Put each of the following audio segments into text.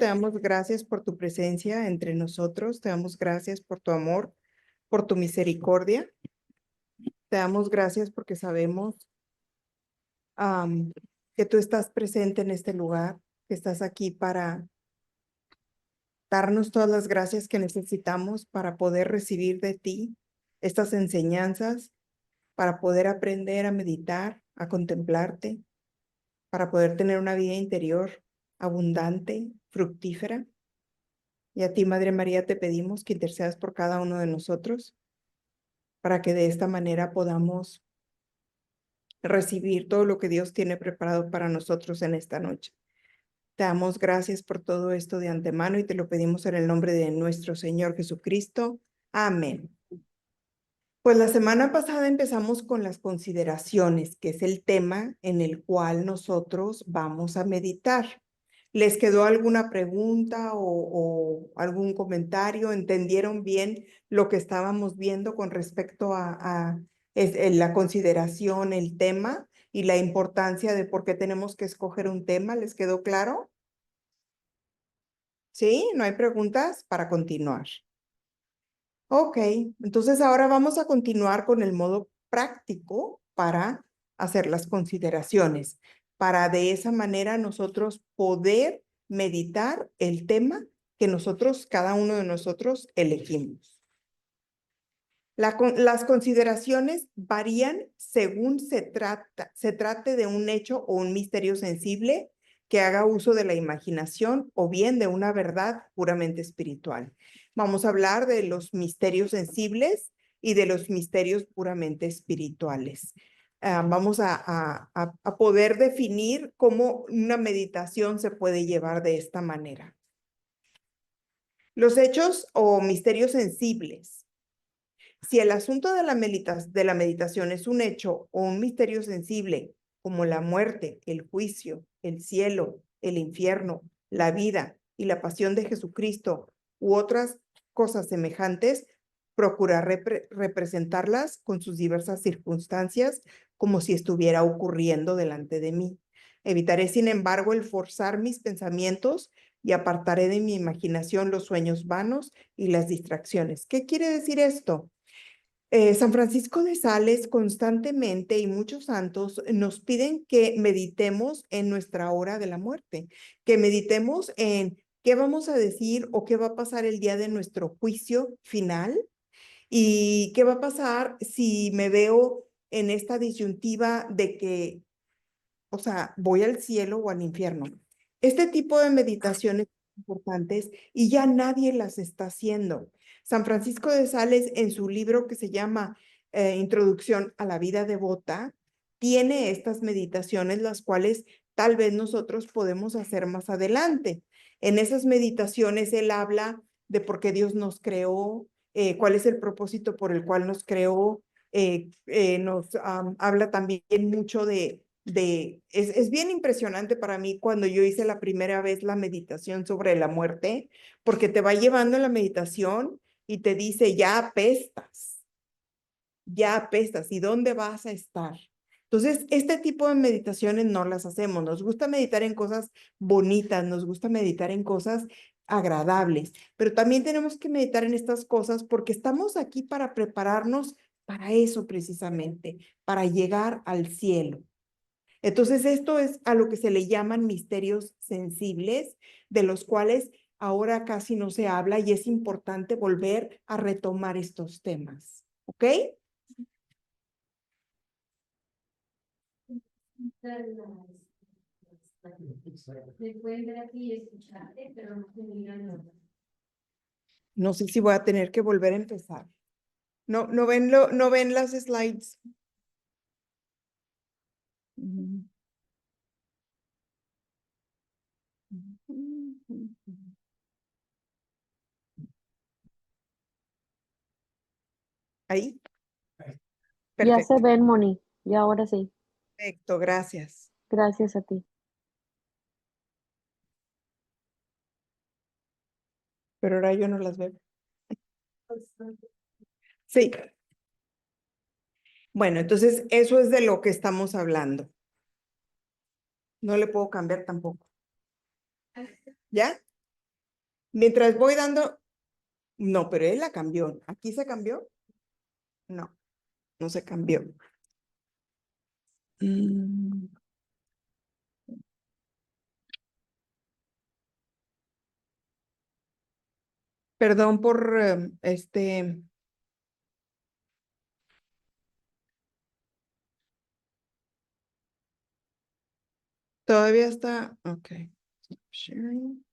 te damos gracias por tu presencia entre nosotros, te damos gracias por tu amor, por tu misericordia. Te damos gracias porque sabemos que tú estás presente en este lugar, que estás aquí para darnos todas las gracias que necesitamos para poder recibir de ti estas enseñanzas, para poder aprender a meditar, a contemplarte, para poder tener una vida interior abundante, fructífera. Y a ti, Madre María, te pedimos que intercedas por cada uno de nosotros para que de esta manera podamos recibir todo lo que Dios tiene preparado para nosotros en esta noche. Te damos gracias por todo esto de antemano y te lo pedimos en el nombre de nuestro Señor Jesucristo. Amén. Pues la semana pasada empezamos con las consideraciones, que es el tema en el cual nosotros vamos a meditar. ¿Les quedó alguna pregunta o algún comentario? ¿Entendieron bien lo que estábamos viendo con respecto a la consideración, el tema y la importancia de por qué tenemos que escoger un tema? ¿Les quedó claro? ¿Sí? ¿No hay preguntas? Para continuar. Ok, entonces ahora vamos a continuar con el modo práctico para hacer las consideraciones, para de esa manera nosotros poder meditar el tema que nosotros, cada uno de nosotros, elegimos. Las consideraciones varían según se trate de un hecho o un misterio sensible que haga uso de la imaginación o bien de una verdad puramente espiritual. Vamos a hablar de los misterios sensibles y de los misterios puramente espirituales. Vamos a poder definir cómo una meditación se puede llevar de esta manera. Los hechos o misterios sensibles. Si el asunto de la meditación es un hecho o un misterio sensible, como la muerte, el juicio, el cielo, el infierno, la vida y la pasión de Jesucristo u otras cosas semejantes, procurar representarlas con sus diversas circunstancias como si estuviera ocurriendo delante de mí. Evitaré, sin embargo, el forzar mis pensamientos y apartaré de mi imaginación los sueños vanos y las distracciones. ¿Qué quiere decir esto? San Francisco de Sales constantemente y muchos santos nos piden que meditemos en nuestra hora de la muerte, que meditemos en qué vamos a decir o qué va a pasar el día de nuestro juicio final y qué va a pasar si me veo en esta disyuntiva de que, o sea, voy al cielo o al infierno. Este tipo de meditaciones importantes y ya nadie las está haciendo. San Francisco de Sales, en su libro que se llama Introducción a la vida devota, tiene estas meditaciones, las cuales tal vez nosotros podemos hacer más adelante. En esas meditaciones él habla de por qué Dios nos creó, cuál es el propósito por el cual nos creó, nos habla también mucho es bien impresionante para mí cuando yo hice la primera vez la meditación sobre la muerte, porque te va llevando en la meditación y te dice, ya apestas, ¿y dónde vas a estar? Entonces, este tipo de meditaciones no las hacemos. Nos gusta meditar en cosas bonitas, nos gusta meditar en cosas agradables, pero también tenemos que meditar en estas cosas porque estamos aquí para prepararnos para eso precisamente, para llegar al cielo. Entonces, esto es a lo que se le llaman misterios sensibles, de los cuales ahora casi no se habla y es importante volver a retomar estos temas. ¿Ok? Me pueden ver aquí y escucharte, pero no se miran. No sé si voy a tener que volver a empezar. No ven las slides. Ahí. Ya se Perfecto. ven, Moni. Y ahora sí. Perfecto, gracias. Gracias a ti. Pero ahora yo no las veo. Sí. Bueno, entonces eso es de lo que estamos hablando. No le puedo cambiar tampoco. ¿Ya? Mientras voy dando, no, pero él la cambió. ¿Aquí se cambió? No, no se cambió. Perdón por todavía está, ok. Sharing.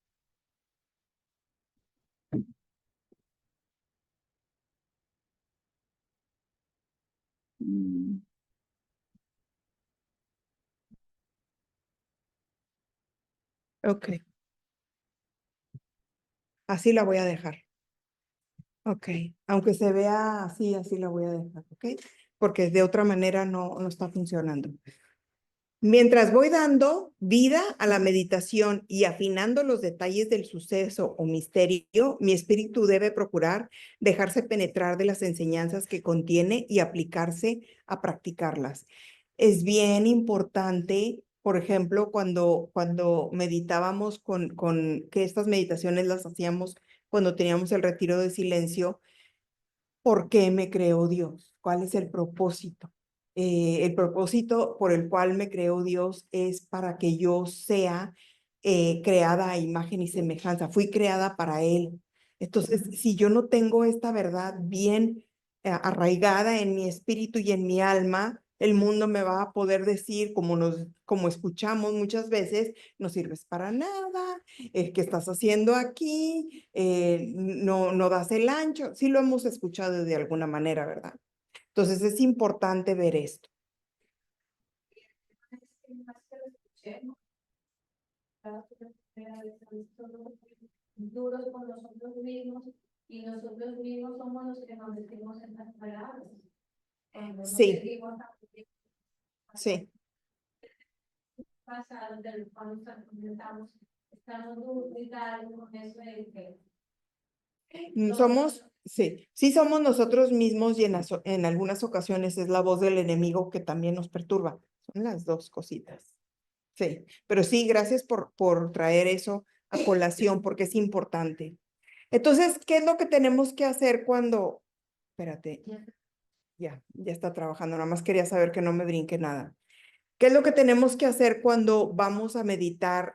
Ok, así la voy a dejar. Ok, aunque se vea así, así la voy a dejar, ok, porque de otra manera no está funcionando. Mientras voy dando vida a la meditación y afinando los detalles del suceso o misterio, mi espíritu debe procurar dejarse penetrar de las enseñanzas que contiene y aplicarse a practicarlas. Es bien importante, por ejemplo, cuando meditábamos que estas meditaciones las hacíamos cuando teníamos el retiro de silencio. ¿Por qué me creó Dios? ¿Cuál es el propósito? El propósito por el cual me creó Dios es para que yo sea creada a imagen y semejanza. Fui creada para Él. Entonces, si yo no tengo esta verdad bien arraigada en mi espíritu y en mi alma, el mundo me va a poder decir, como escuchamos muchas veces, no sirves para nada, ¿qué estás haciendo aquí? No das el ancho. Sí lo hemos escuchado de alguna manera, ¿verdad? Entonces es importante ver esto. Duros con nosotros mismos y nosotros mismos somos los que nos decimos en las palabras. Sí. Sí. Pasados de los cuales comentamos, estamos dudando con eso de que sí somos nosotros mismos y en algunas ocasiones es la voz del enemigo que también nos perturba. Son las dos cositas. Sí, pero sí, gracias por traer eso a colación porque es importante. Entonces, ¿qué es lo que tenemos que hacer cuando... Espérate, ya está trabajando, nada más quería saber que no me brinque nada. ¿Qué es lo que tenemos que hacer cuando vamos a meditar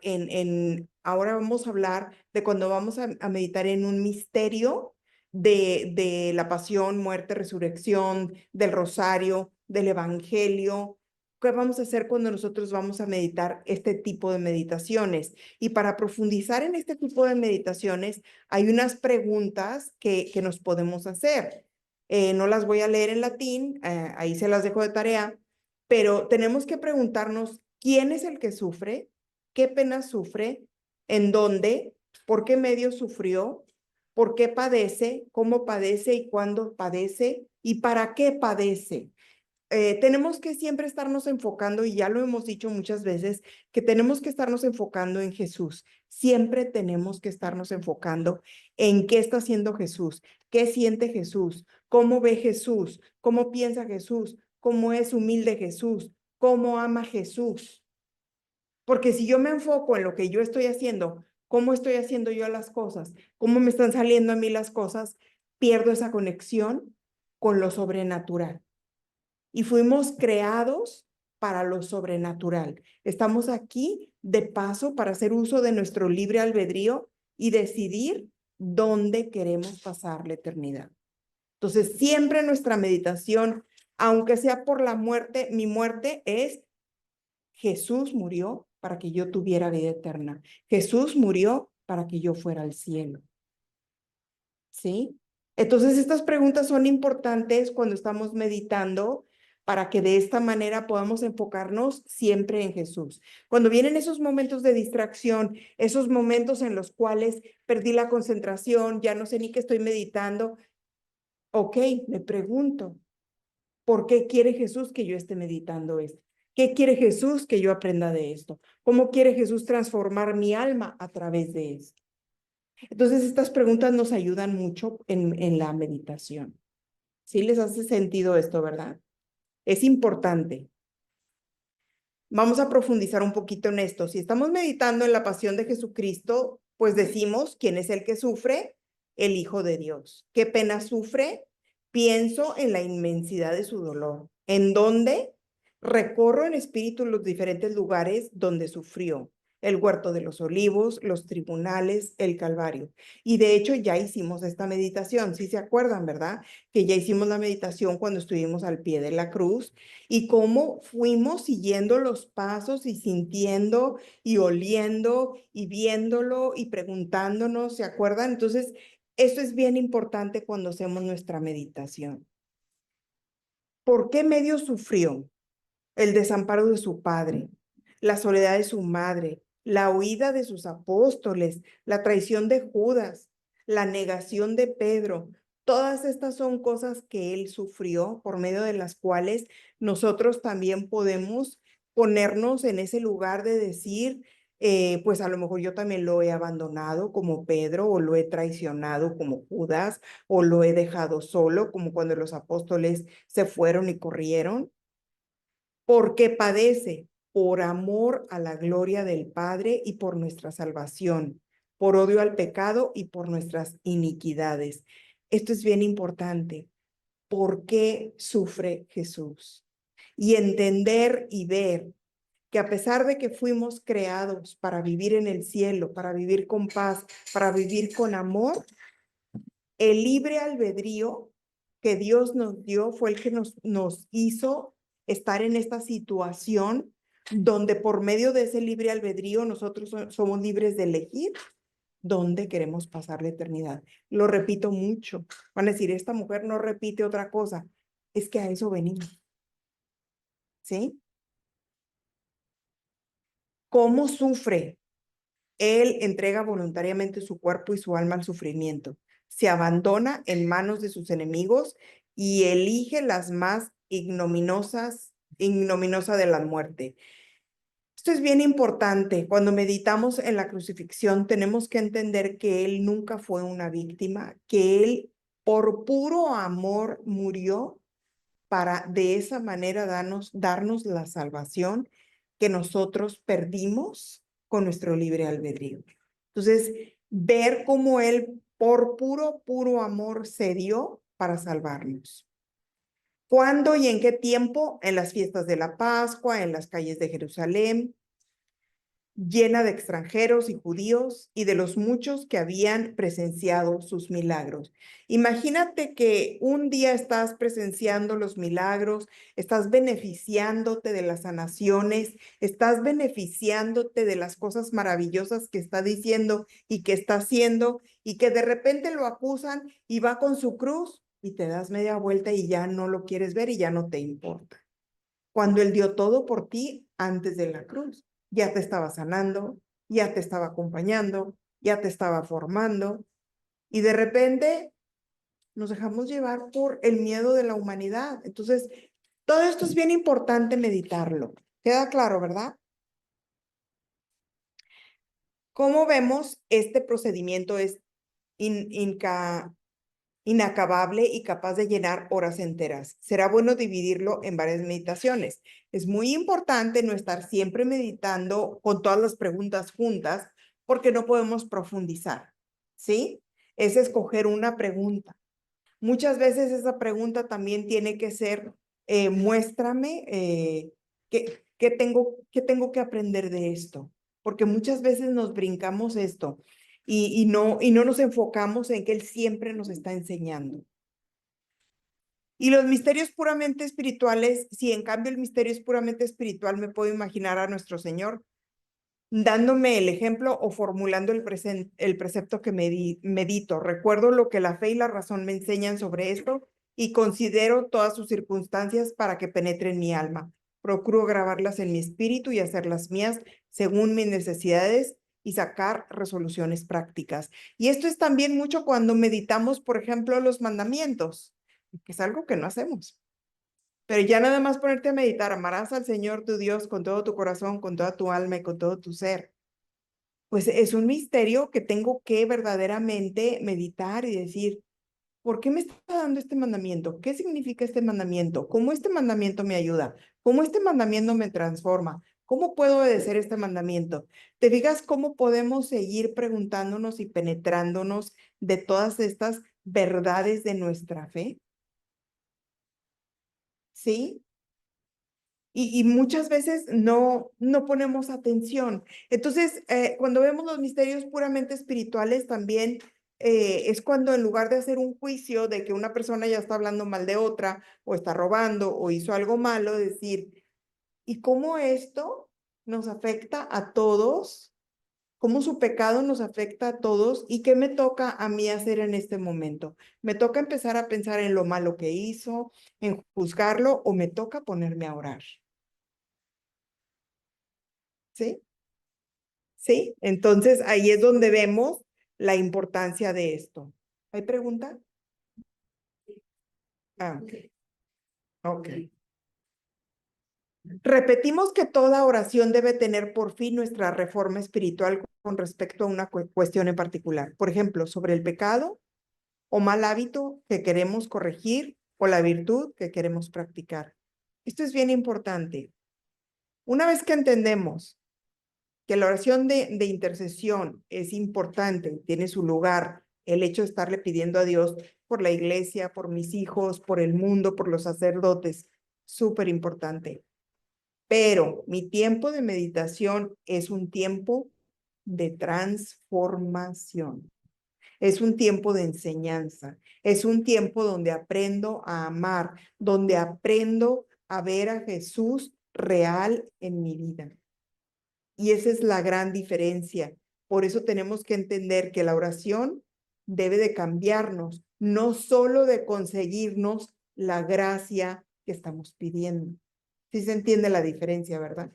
ahora vamos a hablar de cuando vamos a meditar en un misterio de la pasión, muerte, resurrección, del rosario, del evangelio? ¿Qué vamos a hacer cuando nosotros vamos a meditar este tipo de meditaciones? Y para profundizar en este tipo de meditaciones, hay unas preguntas que nos podemos hacer. No las voy a leer en latín, ahí se las dejo de tarea, pero tenemos que preguntarnos quién es el que sufre, qué pena sufre, en dónde, por qué medio sufrió, por qué padece, cómo padece y cuándo padece y para qué padece. Tenemos que siempre estarnos enfocando, y ya lo hemos dicho muchas veces, que tenemos que estarnos enfocando en Jesús. Siempre tenemos que estarnos enfocando en qué está haciendo Jesús, qué siente Jesús, cómo ve Jesús, cómo piensa Jesús, cómo es humilde Jesús, cómo ama Jesús. Porque si yo me enfoco en lo que yo estoy haciendo, cómo estoy haciendo yo las cosas, cómo me están saliendo a mí las cosas, pierdo esa conexión con lo sobrenatural. Y fuimos creados para lo sobrenatural. Estamos aquí de paso para hacer uso de nuestro libre albedrío y decidir dónde queremos pasar la eternidad. Entonces, siempre nuestra meditación, aunque sea por la muerte, mi muerte es: Jesús murió para que yo tuviera vida eterna. Jesús murió para que yo fuera al cielo. ¿Sí? Entonces, estas preguntas son importantes cuando estamos meditando para que de esta manera podamos enfocarnos siempre en Jesús. Cuando vienen esos momentos de distracción, esos momentos en los cuales perdí la concentración, ya no sé ni qué estoy meditando, ok, me pregunto, ¿por qué quiere Jesús que yo esté meditando esto? ¿Qué quiere Jesús que yo aprenda de esto? ¿Cómo quiere Jesús transformar mi alma a través de esto? Entonces, estas preguntas nos ayudan mucho en la meditación. ¿Sí les hace sentido esto, verdad? Es importante. Vamos a profundizar un poquito en esto. Si estamos meditando en la pasión de Jesucristo, Pues decimos, ¿quién es el que sufre? El Hijo de Dios. ¿Qué pena sufre? Pienso en la inmensidad de su dolor. ¿En dónde? Recorro en espíritu los diferentes lugares donde sufrió. El huerto de los olivos, los tribunales, el Calvario. Y de hecho ya hicimos esta meditación, ¿sí se acuerdan, verdad? Que ya hicimos la meditación cuando estuvimos al pie de la cruz y cómo fuimos siguiendo los pasos y sintiendo y oliendo y viéndolo y preguntándonos, ¿se acuerdan? Entonces, esto es bien importante cuando hacemos nuestra meditación. ¿Por qué medio sufrió? El desamparo de su padre, la soledad de su madre, la huida de sus apóstoles, la traición de Judas, la negación de Pedro. Todas estas son cosas que él sufrió, por medio de las cuales nosotros también podemos ponernos en ese lugar de decir, pues a lo mejor yo también lo he abandonado como Pedro, o lo he traicionado como Judas, o lo he dejado solo como cuando los apóstoles se fueron y corrieron. Porque padece por amor a la gloria del Padre y por nuestra salvación, por odio al pecado y por nuestras iniquidades. Esto es bien importante. ¿Por qué sufre Jesús? Y entender y ver que a pesar de que fuimos creados para vivir en el cielo, para vivir con paz, para vivir con amor, el libre albedrío que Dios nos dio fue el que nos hizo estar en esta situación donde por medio de ese libre albedrío nosotros somos libres de elegir dónde queremos pasar la eternidad. Lo repito mucho. Van a decir, esta mujer no repite otra cosa. Es que a eso venimos. ¿Sí? ¿Cómo sufre? Él entrega voluntariamente su cuerpo y su alma al sufrimiento. Se abandona en manos de sus enemigos y elige las más ignominosa de la muerte. Esto es bien importante. Cuando meditamos en la crucifixión, tenemos que entender que él nunca fue una víctima, que él por puro amor murió para de esa manera darnos la salvación que nosotros perdimos con nuestro libre albedrío. Entonces, ver cómo él por puro amor se dio para salvarnos. ¿Cuándo y en qué tiempo? En las fiestas de la Pascua, en las calles de Jerusalén, llena de extranjeros y judíos y de los muchos que habían presenciado sus milagros. Imagínate que un día estás presenciando los milagros, estás beneficiándote de las sanaciones, estás beneficiándote de las cosas maravillosas que está diciendo y que está haciendo, y que de repente lo acusan y va con su cruz y te das media vuelta y ya no lo quieres ver y ya no te importa. Cuando él dio todo por ti antes de la cruz. Ya te estaba sanando, ya te estaba acompañando, ya te estaba formando, y de repente nos dejamos llevar por el miedo de la humanidad. Entonces, todo esto es bien importante meditarlo. ¿Queda claro, verdad? Como vemos, este procedimiento es inacabable y capaz de llenar horas enteras. Será bueno dividirlo en varias meditaciones. Es muy importante no estar siempre meditando con todas las preguntas juntas porque no podemos profundizar, ¿sí? Es escoger una pregunta. Muchas veces esa pregunta también tiene que ser, muéstrame qué tengo que aprender de esto, porque muchas veces nos brincamos esto y no nos enfocamos en que Él siempre nos está enseñando. Y los misterios puramente espirituales, si en cambio el misterio es puramente espiritual, me puedo imaginar a nuestro Señor dándome el ejemplo o formulando el precepto que medito. Recuerdo lo que la fe y la razón me enseñan sobre esto y considero todas sus circunstancias para que penetren mi alma. Procuro grabarlas en mi espíritu y hacerlas mías según mis necesidades y sacar resoluciones prácticas. Y esto es también mucho cuando meditamos, por ejemplo, los mandamientos, que es algo que no hacemos. Pero ya nada más ponerte a meditar, amarás al Señor tu Dios con todo tu corazón, con toda tu alma y con todo tu ser. Pues es un misterio que tengo que verdaderamente meditar y decir, ¿por qué me está dando este mandamiento? ¿Qué significa este mandamiento? ¿Cómo este mandamiento me ayuda? ¿Cómo este mandamiento me transforma? ¿Cómo puedo obedecer este mandamiento? ¿Te fijas cómo podemos seguir preguntándonos y penetrándonos de todas estas verdades de nuestra fe? ¿Sí? Y muchas veces no ponemos atención. Entonces, cuando vemos los misterios puramente espirituales, también es cuando en lugar de hacer un juicio de que una persona ya está hablando mal de otra, o está robando, o hizo algo malo, decir, ¿y cómo esto nos afecta a todos? ¿Cómo su pecado nos afecta a todos? ¿Y qué me toca a mí hacer en este momento? ¿Me toca empezar a pensar en lo malo que hizo, en juzgarlo, o me toca ponerme a orar? ¿Sí? ¿Sí? Entonces ahí es donde vemos la importancia de esto. ¿Hay pregunta? Ah, ok. Repetimos que toda oración debe tener por fin nuestra reforma espiritual con respecto a una cuestión en particular. Por ejemplo, sobre el pecado o mal hábito que queremos corregir o la virtud que queremos practicar. Esto es bien importante. Una vez que entendemos que la oración de intercesión es importante, tiene su lugar, el hecho de estarle pidiendo a Dios por la iglesia, por mis hijos, por el mundo, por los sacerdotes, súper importante. Pero mi tiempo de meditación es un tiempo de transformación. Es un tiempo de enseñanza. Es un tiempo donde aprendo a amar, donde aprendo a ver a Jesús real en mi vida. Y esa es la gran diferencia. Por eso tenemos que entender que la oración debe de cambiarnos, no solo de conseguirnos la gracia que estamos pidiendo. Sí se entiende la diferencia, ¿verdad?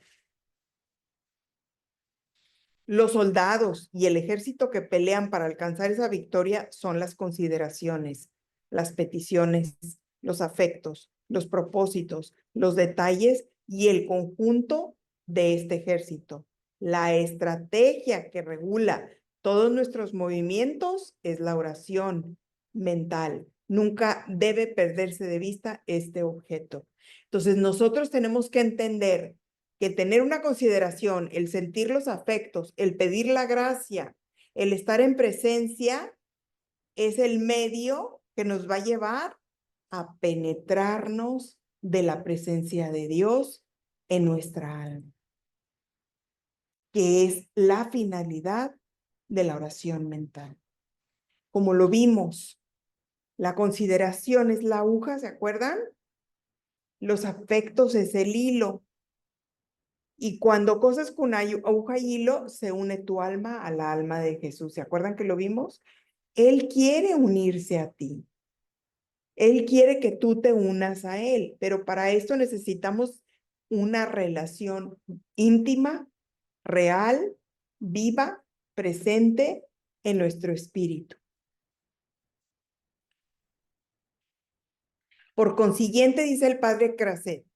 Los soldados y el ejército que pelean para alcanzar esa victoria son las consideraciones, las peticiones, los afectos, los propósitos, los detalles y el conjunto de este ejército. La estrategia que regula todos nuestros movimientos es la oración mental. Nunca debe perderse de vista este objeto. Entonces, nosotros tenemos que entender que tener una consideración, el sentir los afectos, el pedir la gracia, el estar en presencia, es el medio que nos va a llevar a penetrarnos de la presencia de Dios en nuestra alma, que es la finalidad de la oración mental. Como lo vimos, la consideración es la aguja, ¿se acuerdan? Los afectos es el hilo. Y cuando cosas con aguja y hilo, se une tu alma a la alma de Jesús. ¿Se acuerdan que lo vimos? Él quiere unirse a ti. Él quiere que tú te unas a Él, pero para esto necesitamos una relación íntima, real, viva, presente en nuestro espíritu. Por consiguiente, dice el padre Crasset,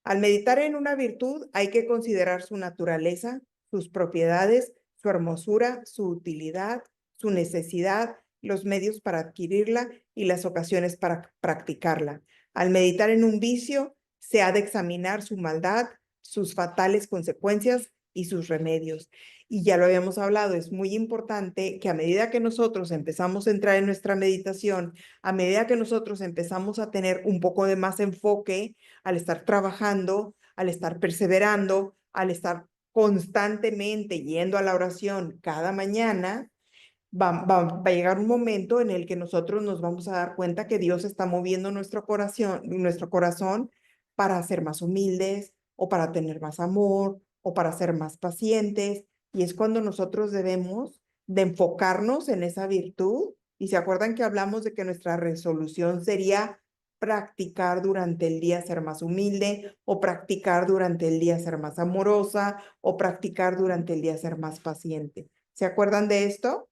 al meditar en una virtud hay que considerar su naturaleza, sus propiedades, su hermosura, su utilidad, su necesidad, los medios para adquirirla y las ocasiones para practicarla. Al meditar en un vicio, se ha de examinar su maldad, sus fatales consecuencias y sus remedios. Y ya lo habíamos hablado, es muy importante que a medida que nosotros empezamos a entrar en nuestra meditación, a medida que nosotros empezamos a tener un poco de más enfoque, al estar trabajando, al estar perseverando, al estar constantemente yendo a la oración cada mañana, va a llegar un momento en el que nosotros nos vamos a dar cuenta que Dios está moviendo nuestro corazón para ser más humildes o para tener más amor o para ser más pacientes. Y es cuando nosotros debemos de enfocarnos en esa virtud. Y se acuerdan que hablamos de que nuestra resolución sería practicar durante el día ser más humilde, o practicar durante el día ser más amorosa, o practicar durante el día ser más paciente. ¿Se acuerdan de esto?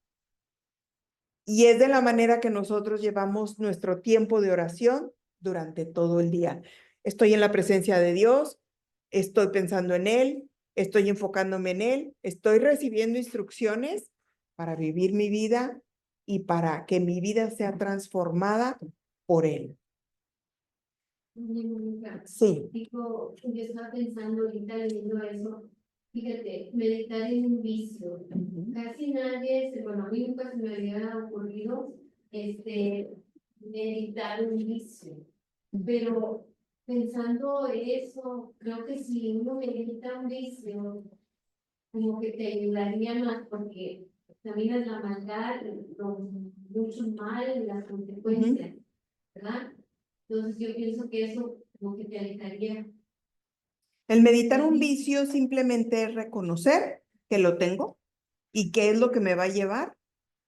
Y es de la manera que nosotros llevamos nuestro tiempo de oración durante todo el día. Estoy en la presencia de Dios, estoy pensando en Él, estoy enfocándome en Él, estoy recibiendo instrucciones para vivir mi vida y para que mi vida sea transformada por Él. Sí. Digo, yo estaba pensando ahorita leyendo eso, fíjate, meditar en un vicio. Casi nadie, bueno, a mí nunca se me había ocurrido, meditar un vicio. Pero pensando eso, creo que si uno medita un vicio, como que te ayudaría más porque examinas la maldad, lo mucho mal, las consecuencias, ¿verdad? Entonces yo pienso que eso como que te alejaría. El meditar un vicio simplemente es reconocer que lo tengo y qué es lo que me va a llevar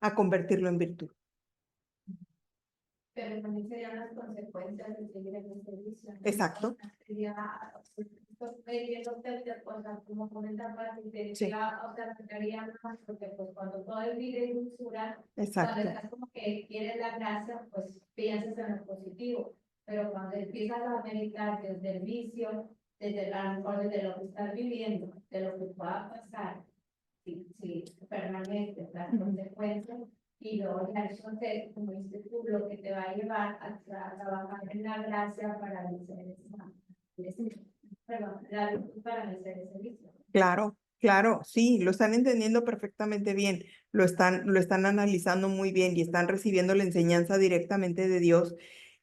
a convertirlo en virtud. Pero también serían las consecuencias de seguir en ese vicio, ¿no? Exacto. Sería, o sea, como comenta Pati, sería, Sí. o sea, afectaría más, porque pues cuando todo es vida y dulzura, Exacto. cuando estás como que quieres la gracia, pues piensas en lo positivo, pero cuando empiezas a meditar desde el vicio, desde a lo mejor desde lo que estás viviendo, de lo que pueda pasar, si permanece las consecuencias, y luego ya eso te, como dices tú, lo que te va a llevar a trabajar en la gracia para vencer la virtud para vencer ese vicio. Claro, claro, sí, lo están entendiendo perfectamente bien, lo están analizando muy bien y están recibiendo la enseñanza directamente de Dios,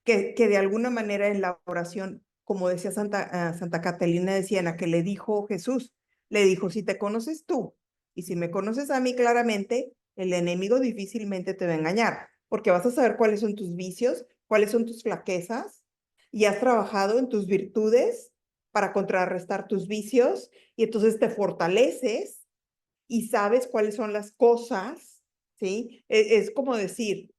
que de alguna manera en la oración, como decía Santa Catalina de Siena, que le dijo Jesús, le dijo, si te conoces tú y si me conoces a mí claramente, el enemigo difícilmente te va a engañar, porque vas a saber cuáles son tus vicios, cuáles son tus flaquezas, y has trabajado en tus virtudes para contrarrestar tus vicios, y entonces te fortaleces y sabes cuáles son las cosas, ¿sí? Es como decir,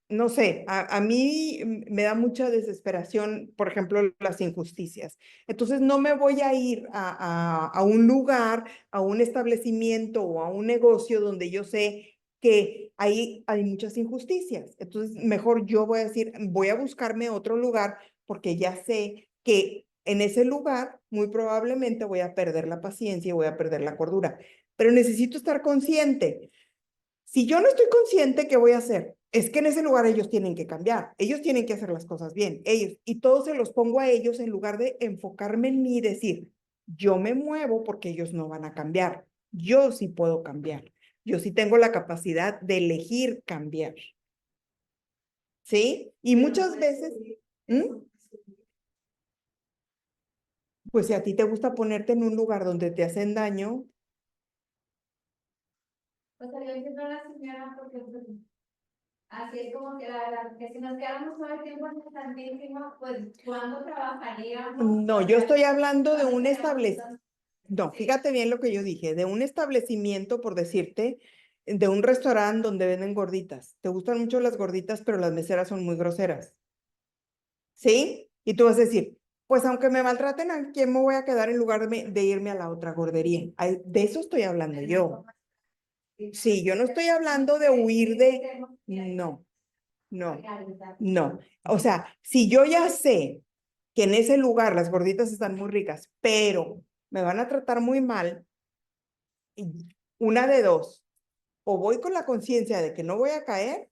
no sé, a mí me da mucha desesperación, por ejemplo, las injusticias. Entonces no me voy a ir a un lugar, a un establecimiento o a un negocio donde yo sé que ahí hay muchas injusticias. Entonces mejor yo voy a decir, voy a buscarme otro lugar porque ya sé que en ese lugar muy probablemente voy a perder la paciencia y voy a perder la cordura. Pero necesito estar consciente. Si yo no estoy consciente, ¿qué voy a hacer? Es que en ese lugar ellos tienen que cambiar, ellos tienen que hacer las cosas bien, ellos, y todo se los pongo a ellos en lugar de enfocarme en mí y decir, yo me muevo porque ellos no van a cambiar, yo sí puedo cambiar, yo sí tengo la capacidad de elegir cambiar, ¿sí? Y muchas veces, pues si a ti te gusta ponerte en un lugar donde te hacen daño, Pues yo entiendo a la señora porque pues, así es como que la verdad, que si nos quedamos todo el tiempo en el Santísimo, pues ¿cuándo trabajaríamos? no, yo estoy hablando de un establecimiento. No, Sí. fíjate bien lo que yo dije, de un establecimiento, por decirte, de un restaurante donde venden gorditas. Te gustan mucho las gorditas, pero las meseras son muy groseras. ¿Sí? Y tú vas a decir, pues aunque me maltraten, ¿a quién me voy a quedar en lugar de irme a la otra gordería? De eso estoy hablando yo. Sí, yo no estoy hablando de huir de... No, no, no. O sea, si yo ya sé que en ese lugar las gorditas están muy ricas, pero me van a tratar muy mal, una de dos, o voy con la conciencia de que no voy a caer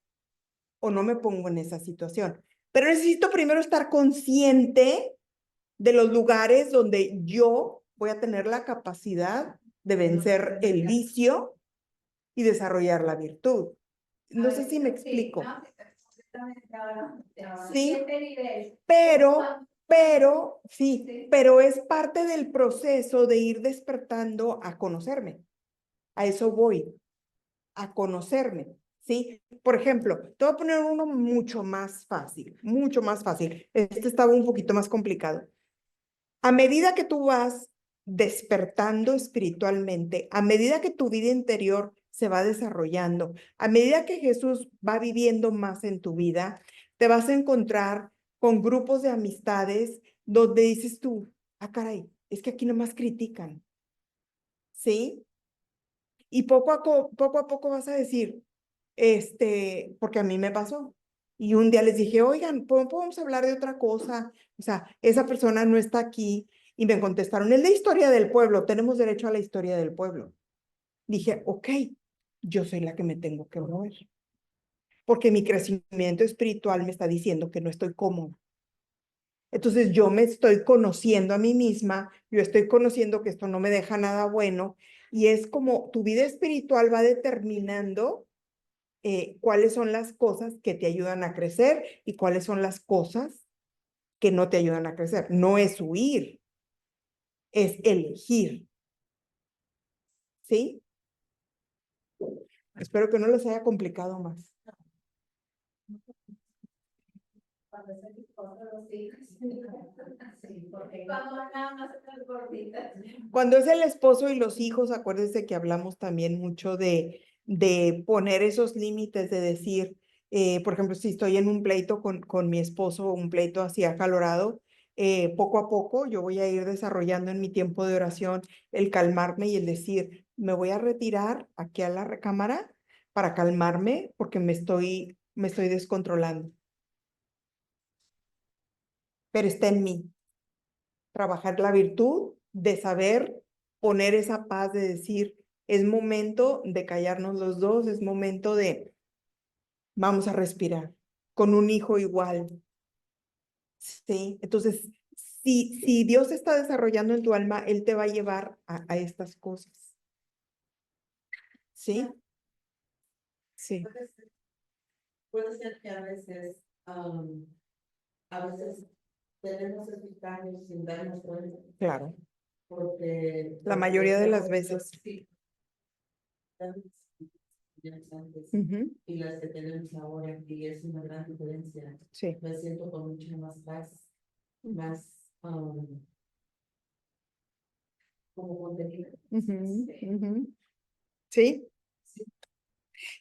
o no me pongo en esa situación. Pero necesito primero estar consciente de los lugares donde yo voy a tener la capacidad de vencer el vicio y desarrollar la virtud. No sé si me explico. Sí, pero es parte del proceso de ir despertando a conocerme. A eso voy, a conocerme, ¿sí? Por ejemplo, te voy a poner uno mucho más fácil, mucho más fácil. Este estaba un poquito más complicado. A medida que tú vas despertando espiritualmente, a medida que tu vida interior se va desarrollando, a medida que Jesús va viviendo más en tu vida, te vas a encontrar con grupos de amistades donde dices tú, ah, caray, es que aquí nomás critican, ¿sí? Y poco a poco vas a decir, porque a mí me pasó. Y un día les dije, oigan, ¿podemos hablar de otra cosa? O sea, esa persona no está aquí. Y me contestaron, es la historia del pueblo, tenemos derecho a la historia del pueblo. Dije, ok, yo soy la que me tengo que mover. porque mi crecimiento espiritual me está diciendo que no estoy cómoda. Entonces yo me estoy conociendo a mí misma, yo estoy conociendo que esto no me deja nada bueno, y es como tu vida espiritual va determinando cuáles son las cosas que te ayudan a crecer y cuáles son las cosas que no te ayudan a crecer. No es huir, es elegir. ¿Sí? Espero que no les haya complicado más. Cuando es el esposo de los hijos. Sí, porque cuando nada más estas gorditas. Cuando es el esposo y los hijos, acuérdense que hablamos también mucho de poner esos límites, de decir, por ejemplo, si estoy en un pleito con mi esposo, un pleito así acalorado, poco a poco yo voy a ir desarrollando en mi tiempo de oración el calmarme y el decir, me voy a retirar aquí a la recámara para calmarme porque me estoy descontrolando. Pero está en mí. Trabajar la virtud de saber poner esa paz, de decir, es momento de callarnos los dos, es momento de, vamos a respirar, con un hijo igual, ¿sí? Entonces, si Dios está desarrollando en tu alma, Él te va a llevar a estas cosas, ¿sí? Sí, Puede ser que a veces tenemos esos cambios sin darnos cuenta, claro, porque la mayoría de las veces. sí, tantas que teníamos antes Ujú, y las que tenemos ahora, y es una gran diferencia. sí. Me siento con mucha más paz, más como contenida. Ujú, Sí. ujú. Sí, Sí.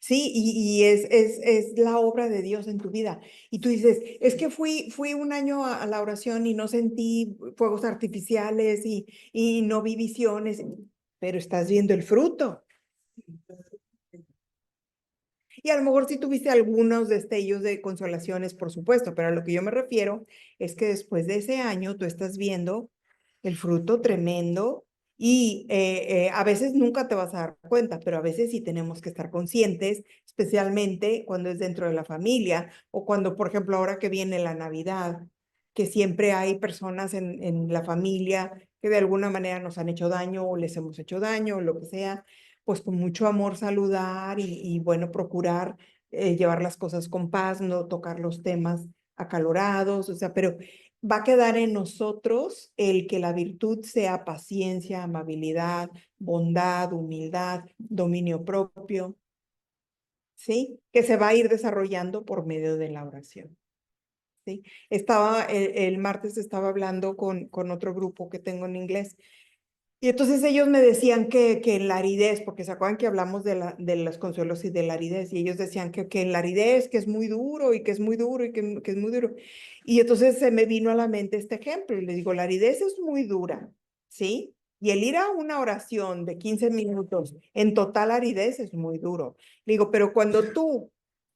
sí, y es la obra de Dios en tu vida. Y tú dices, es que fui un año a la oración y no sentí fuegos artificiales y no vi visiones, pero estás viendo el fruto. Y a lo mejor sí tuviste algunos destellos de consolaciones, por supuesto, pero a lo que yo me refiero es que después de ese año tú estás viendo el fruto tremendo y a veces nunca te vas a dar cuenta, pero a veces sí tenemos que estar conscientes, especialmente cuando es dentro de la familia o cuando, por ejemplo, ahora que viene la Navidad, que siempre hay personas en la familia que de alguna manera nos han hecho daño o les hemos hecho daño o lo que sea, pues con mucho amor saludar y bueno, procurar llevar las cosas con paz, no tocar los temas acalorados, o sea, pero va a quedar en nosotros el que la virtud sea paciencia, amabilidad, bondad, humildad, dominio propio, ¿sí? Que se va a ir desarrollando por medio de la oración. ¿Sí? El martes estaba hablando con otro grupo que tengo en inglés. Y entonces ellos me decían que en la aridez, porque se acuerdan que hablamos de los consuelos y de la aridez, y ellos decían que en la aridez, que es muy duro y que es muy duro y que es muy duro. Y entonces se me vino a la mente este ejemplo y les digo, la aridez es muy dura, ¿sí? Y el ir a una oración de 15 minutos en total aridez es muy duro. Le digo, pero cuando tú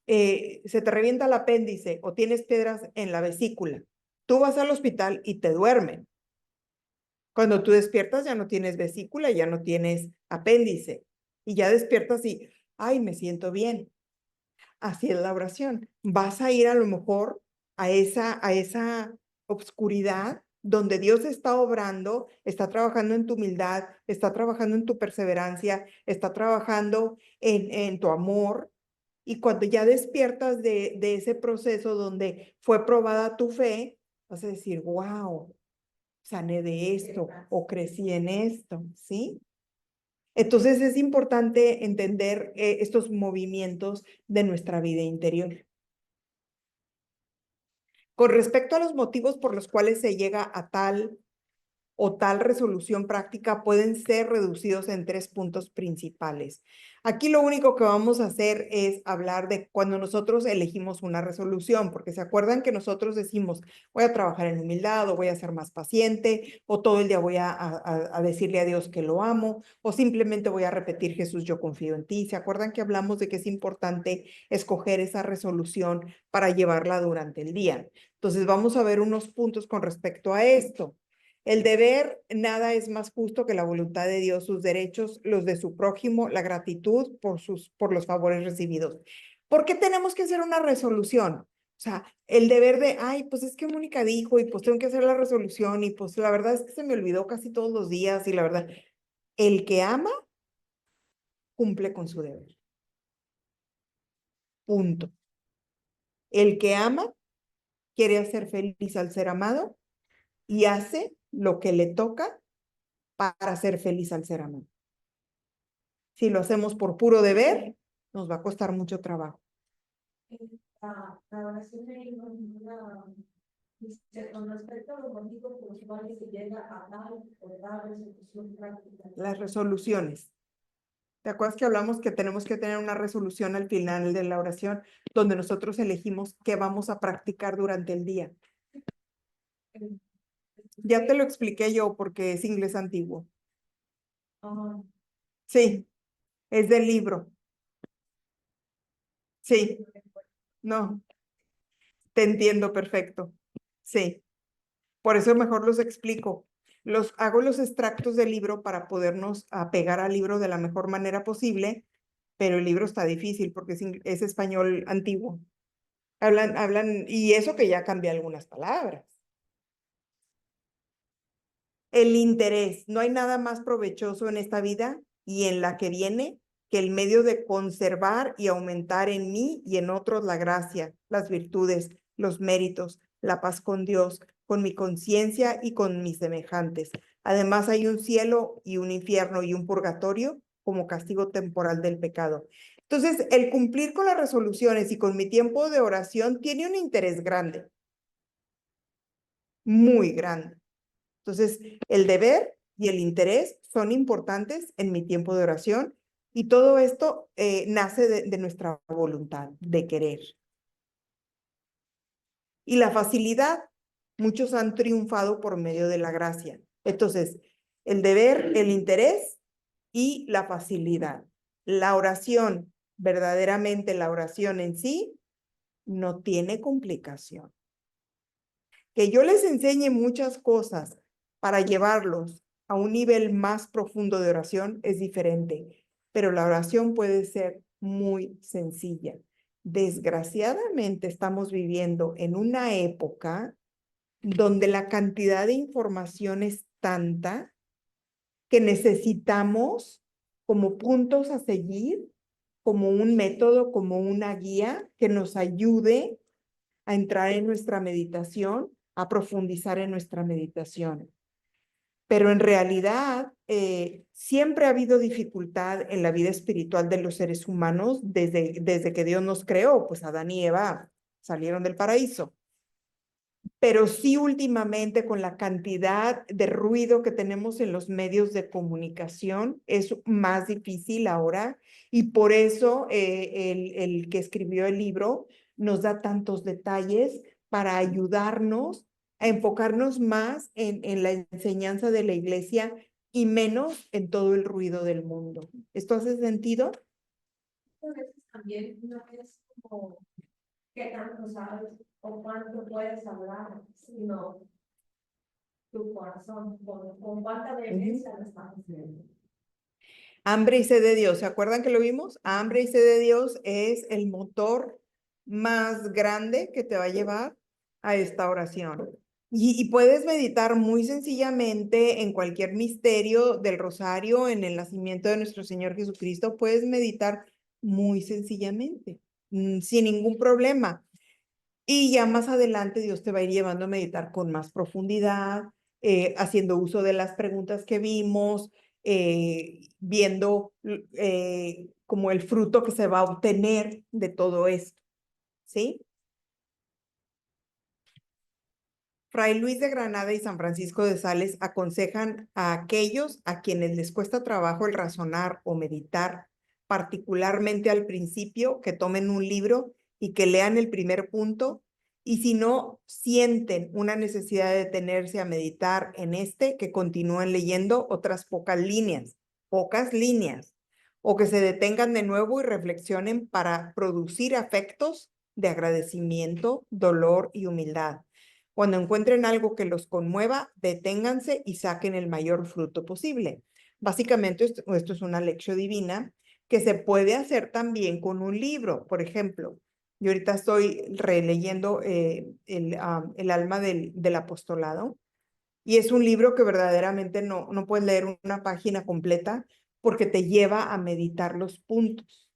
se te revienta el apéndice o tienes piedras en la vesícula, tú vas al hospital y te duermen. Cuando tú despiertas ya no tienes vesícula, ya no tienes apéndice y ya despiertas y, ay, me siento bien. Así es la oración. Vas a ir a lo mejor a esa obscuridad donde Dios está obrando, está trabajando en tu humildad, está trabajando en tu perseverancia, está trabajando en tu amor. Y cuando ya despiertas de ese proceso donde fue probada tu fe, vas a decir, wow, sané de esto o crecí en esto, ¿sí? Entonces es importante entender estos movimientos de nuestra vida interior. Con respecto a los motivos por los cuales se llega a tal o tal resolución práctica, pueden ser reducidos en 3 puntos principales. Aquí lo único que vamos a hacer es hablar de cuando nosotros elegimos una resolución, porque se acuerdan que nosotros decimos, voy a trabajar en humildad, o voy a ser más paciente, o todo el día voy a decirle a Dios que lo amo, o simplemente voy a repetir, Jesús, yo confío en ti. ¿Se acuerdan que hablamos de que es importante escoger esa resolución para llevarla durante el día? Entonces vamos a ver unos puntos con respecto a esto. El deber, nada es más justo que la voluntad de Dios, sus derechos, los de su prójimo, la gratitud por los favores recibidos. ¿Por qué tenemos que hacer una resolución? O sea, el deber de, ay, pues es que Mónica dijo y pues tengo que hacer la resolución y pues la verdad es que se me olvidó casi todos los días y la verdad, el que ama cumple con su deber. Punto. El que ama quiere hacer feliz al ser amado y hace lo que le toca para hacer feliz al ser amado. Si lo hacemos por puro deber, nos va a costar mucho trabajo. La oración de dice, con respecto a los motivos por los cuales se llega a tal o tal resolución práctica. Las resoluciones. ¿Te acuerdas que hablamos que tenemos que tener una resolución al final de la oración donde nosotros elegimos qué vamos a practicar durante el día? Ya te lo expliqué yo porque es inglés antiguo. Sí, es del libro. Sí, no, te entiendo perfecto. Sí, por eso mejor los explico. Hago los extractos del libro para podernos apegar al libro de la mejor manera posible, pero el libro está difícil porque es español antiguo. Hablan, y eso que ya cambié algunas palabras. El interés. No hay nada más provechoso en esta vida y en la que viene que el medio de conservar y aumentar en mí y en otros la gracia, las virtudes, los méritos, la paz con Dios, con mi conciencia y con mis semejantes. Además hay un cielo y un infierno y un purgatorio como castigo temporal del pecado. Entonces, el cumplir con las resoluciones y con mi tiempo de oración tiene un interés grande, muy grande. Entonces, el deber y el interés son importantes en mi tiempo de oración y todo esto nace de nuestra voluntad de querer. Y la facilidad, muchos han triunfado por medio de la gracia. Entonces, el deber, el interés y la facilidad. La oración, verdaderamente la oración en sí, no tiene complicación. Que yo les enseñe muchas cosas para llevarlos a un nivel más profundo de oración es diferente, pero la oración puede ser muy sencilla. Desgraciadamente estamos viviendo en una época donde la cantidad de información es tanta que necesitamos como puntos a seguir, como un método, como una guía que nos ayude a entrar en nuestra meditación, a profundizar en nuestra meditación. Pero en realidad, siempre ha habido dificultad en la vida espiritual de los seres humanos desde que Dios nos creó, pues Adán y Eva salieron del paraíso. Pero sí últimamente con la cantidad de ruido que tenemos en los medios de comunicación, es más difícil ahora y por eso el que escribió el libro nos da tantos detalles para ayudarnos a enfocarnos más en la enseñanza de la iglesia y menos en todo el ruido del mundo. ¿Esto hace sentido? A veces también no es como qué tanto sabes o cuánto puedes hablar, sino tu corazón, con cuánta vehemencia lo estás haciendo. Hambre y sed de Dios, ¿se acuerdan que lo vimos? Hambre y sed de Dios es el motor más grande que te va a llevar a esta oración. Y puedes meditar muy sencillamente en cualquier misterio del rosario, en el nacimiento de nuestro Señor Jesucristo, puedes meditar muy sencillamente, sin ningún problema. Y ya más adelante Dios te va a ir llevando a meditar con más profundidad, haciendo uso de las preguntas que vimos, viendo como el fruto que se va a obtener de todo esto, ¿sí? Fray Luis de Granada y San Francisco de Sales aconsejan a aquellos a quienes les cuesta trabajo el razonar o meditar, particularmente al principio, que tomen un libro y que lean el primer punto, y si no sienten una necesidad de detenerse a meditar en este, que continúen leyendo otras pocas líneas, o que se detengan de nuevo y reflexionen para producir afectos de agradecimiento, dolor y humildad. Cuando encuentren algo que los conmueva, deténganse y saquen el mayor fruto posible. Básicamente, esto es una lección divina que se puede hacer también con un libro. Por ejemplo, yo ahorita estoy releyendo el alma del apostolado y es un libro que verdaderamente no puedes leer una página completa porque te lleva a meditar los puntos,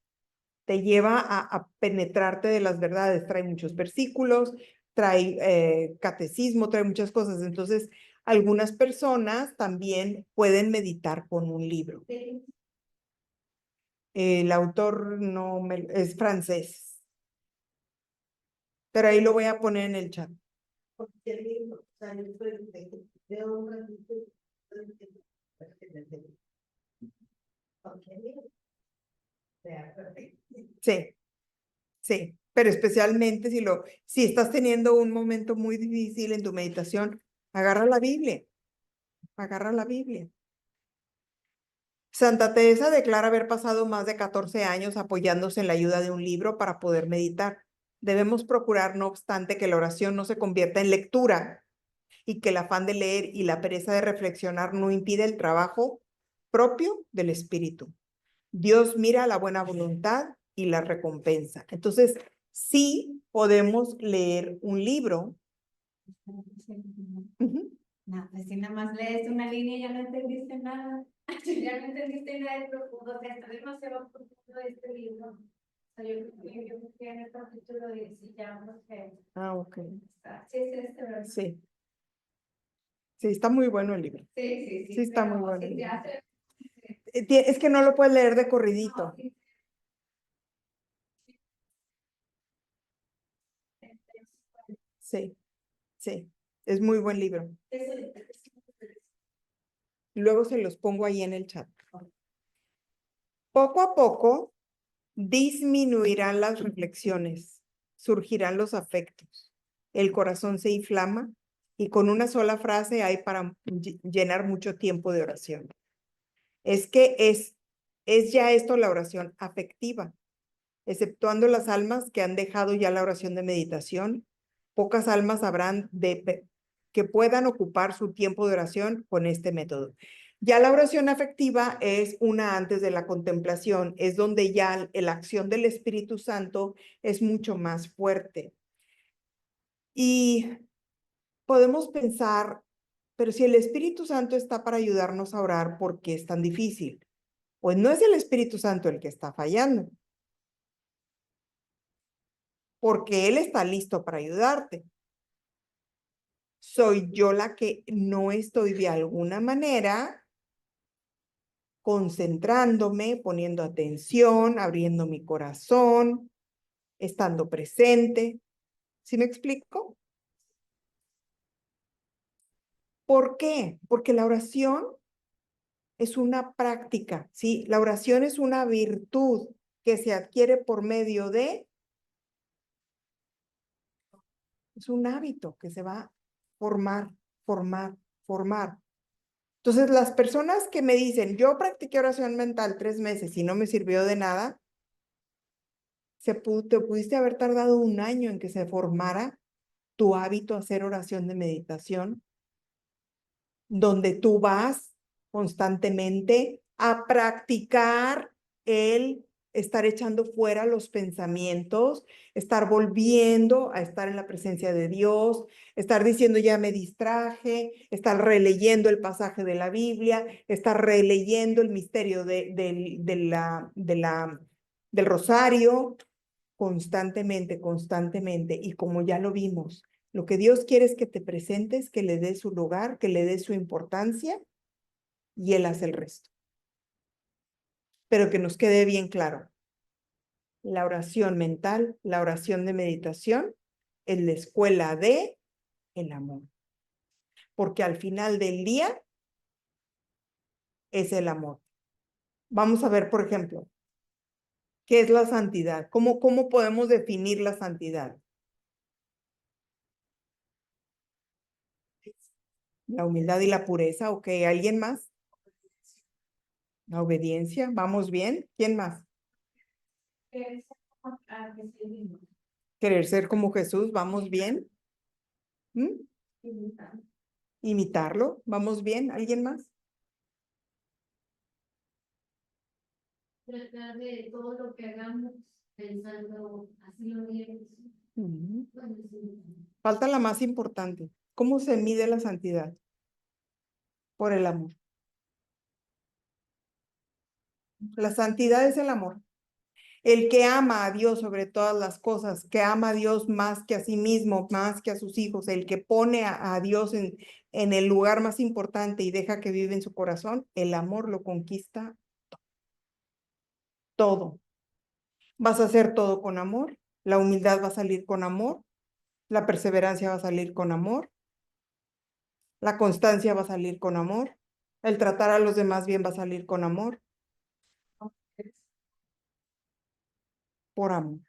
te lleva a penetrarte de las verdades. Trae muchos versículos, trae catecismo, trae muchas cosas. Entonces, algunas personas también pueden meditar con un libro. El autor es francés, pero ahí lo voy a poner en el chat. Sí, sí, pero especialmente si estás teniendo un momento muy difícil en tu meditación, agarra la Biblia, agarra la Biblia. Santa Teresa declara haber pasado más de 14 años apoyándose en la ayuda de un libro para poder meditar. Debemos procurar, no obstante, que la oración no se convierta en lectura y que el afán de leer y la pereza de reflexionar no impida el trabajo propio del espíritu. Dios mira la buena voluntad y la recompensa. Entonces, sí podemos leer un libro. No, pues si nada más lees una línea y ya no entendiste nada. Ya no entendiste nada de profundo. O sea, está demasiado profundo este libro. O sea, yo creo que en el capítulo 10 ya no sé. Ah, ok. Sí, es este, ¿verdad? Sí. Sí, está muy bueno el libro. Sí. Sí, está pero muy bueno. si te hace- Es que no lo puedes leer de corridito. No, sí. Sí, sí. Es muy buen libro. Luego se los pongo ahí en el chat. Poco a poco disminuirán las reflexiones, surgirán los afectos, el corazón se inflama y con una sola frase hay para llenar mucho tiempo de oración. Es que es ya esto la oración afectiva. Exceptuando las almas que han dejado ya la oración de meditación, pocas almas habrán que puedan ocupar su tiempo de oración con este método. Ya la oración afectiva es una antes de la contemplación, es donde ya la acción del Espíritu Santo es mucho más fuerte. Y podemos pensar, pero si el Espíritu Santo está para ayudarnos a orar, ¿por qué es tan difícil? Pues no es el Espíritu Santo el que está fallando, porque Él está listo para ayudarte. Soy yo la que no estoy de alguna manera concentrándome, poniendo atención, abriendo mi corazón, estando presente. ¿Sí me explico? ¿Por qué? Porque la oración es una práctica, ¿sí? La oración es una virtud que se adquiere por medio es un hábito que se va a formar, formar. Entonces, las personas que me dicen, yo practiqué oración mental 3 meses y no me sirvió de nada, te pudiste haber tardado 1 año en que se formara tu hábito a hacer oración de meditación, donde tú vas constantemente a practicar el estar echando fuera los pensamientos, estar volviendo a estar en la presencia de Dios, estar diciendo ya me distraje, estar releyendo el pasaje de la Biblia, estar releyendo el misterio del rosario constantemente. Y como ya lo vimos, lo que Dios quiere es que te presentes, que le des su lugar, que le des su importancia y Él hace el resto. Pero que nos quede bien claro, la oración mental, la oración de meditación es la escuela de el amor. Porque al final del día es el amor. Vamos a ver, por ejemplo, ¿qué es la santidad? ¿Cómo podemos definir la santidad? La humildad y la pureza, ¿ok? ¿Alguien más? La obediencia, ¿vamos bien? ¿Quién más? Querer ser como Jesús, ¿vamos bien? ¿Mm? Imitarlo, ¿vamos bien? ¿Alguien más? tratar de todo lo que hagamos pensando así lo bien. Ujú. Bueno, sí. Falta la más importante. ¿Cómo se mide la santidad? Por el amor. La santidad es el amor. El que ama a Dios sobre todas las cosas, que ama a Dios más que a sí mismo, más que a sus hijos, el que pone a Dios en el lugar más importante y deja que vive en su corazón, el amor lo conquista todo. Vas a hacer todo con amor, la humildad va a salir con amor, la perseverancia va a salir con amor, la constancia va a salir con amor, el tratar a los demás bien va a salir con amor, por amor.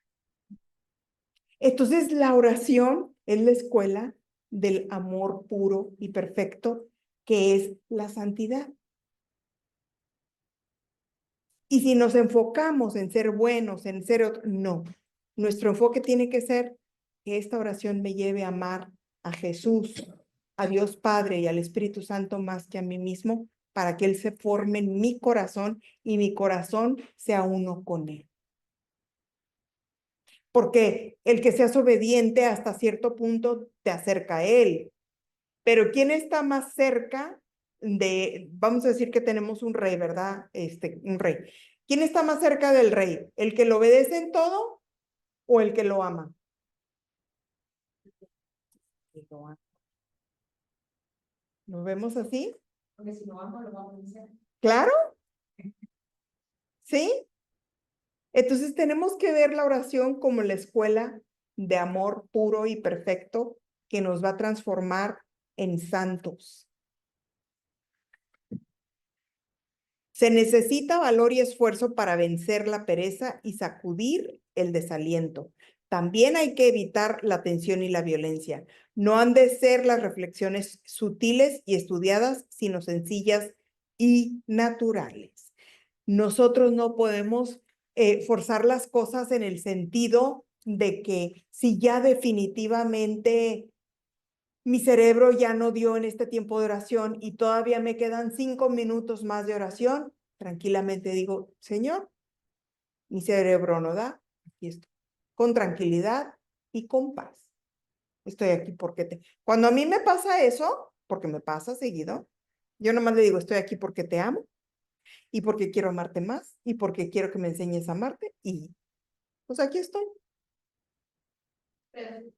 Entonces, la oración es la escuela del amor puro y perfecto, que es la santidad. Y si nos enfocamos en ser buenos, en ser otro, no. Nuestro enfoque tiene que ser que esta oración me lleve a amar a Jesús, a Dios Padre y al Espíritu Santo más que a mí mismo, para que Él se forme en mi corazón y mi corazón sea uno con Él. Porque el que seas obediente hasta cierto punto te acerca a Él. Pero ¿quién está más cerca vamos a decir que tenemos un rey, ¿verdad? Un rey. ¿Quién está más cerca del rey? ¿El que lo obedece en todo o el que lo ama? El que lo ama. ¿Lo vemos así? Porque si no vamos, lo vamos a hacer. ¿Claro? ¿Sí? Entonces tenemos que ver la oración como la escuela de amor puro y perfecto que nos va a transformar en santos. Se necesita valor y esfuerzo para vencer la pereza y sacudir el desaliento. También hay que evitar la tensión y la violencia. No han de ser las reflexiones sutiles y estudiadas, sino sencillas y naturales. Nosotros no podemos forzar las cosas en el sentido de que si ya definitivamente mi cerebro ya no dio en este tiempo de oración y todavía me quedan 5 minutos más de oración, tranquilamente digo, Señor, mi cerebro no da, aquí estoy, con tranquilidad y con paz. Estoy aquí porque Cuando a mí me pasa eso, porque me pasa seguido, yo nomás le digo, estoy aquí porque te amo y porque quiero amarte más y porque quiero que me enseñes a amarte y pues aquí estoy. Pero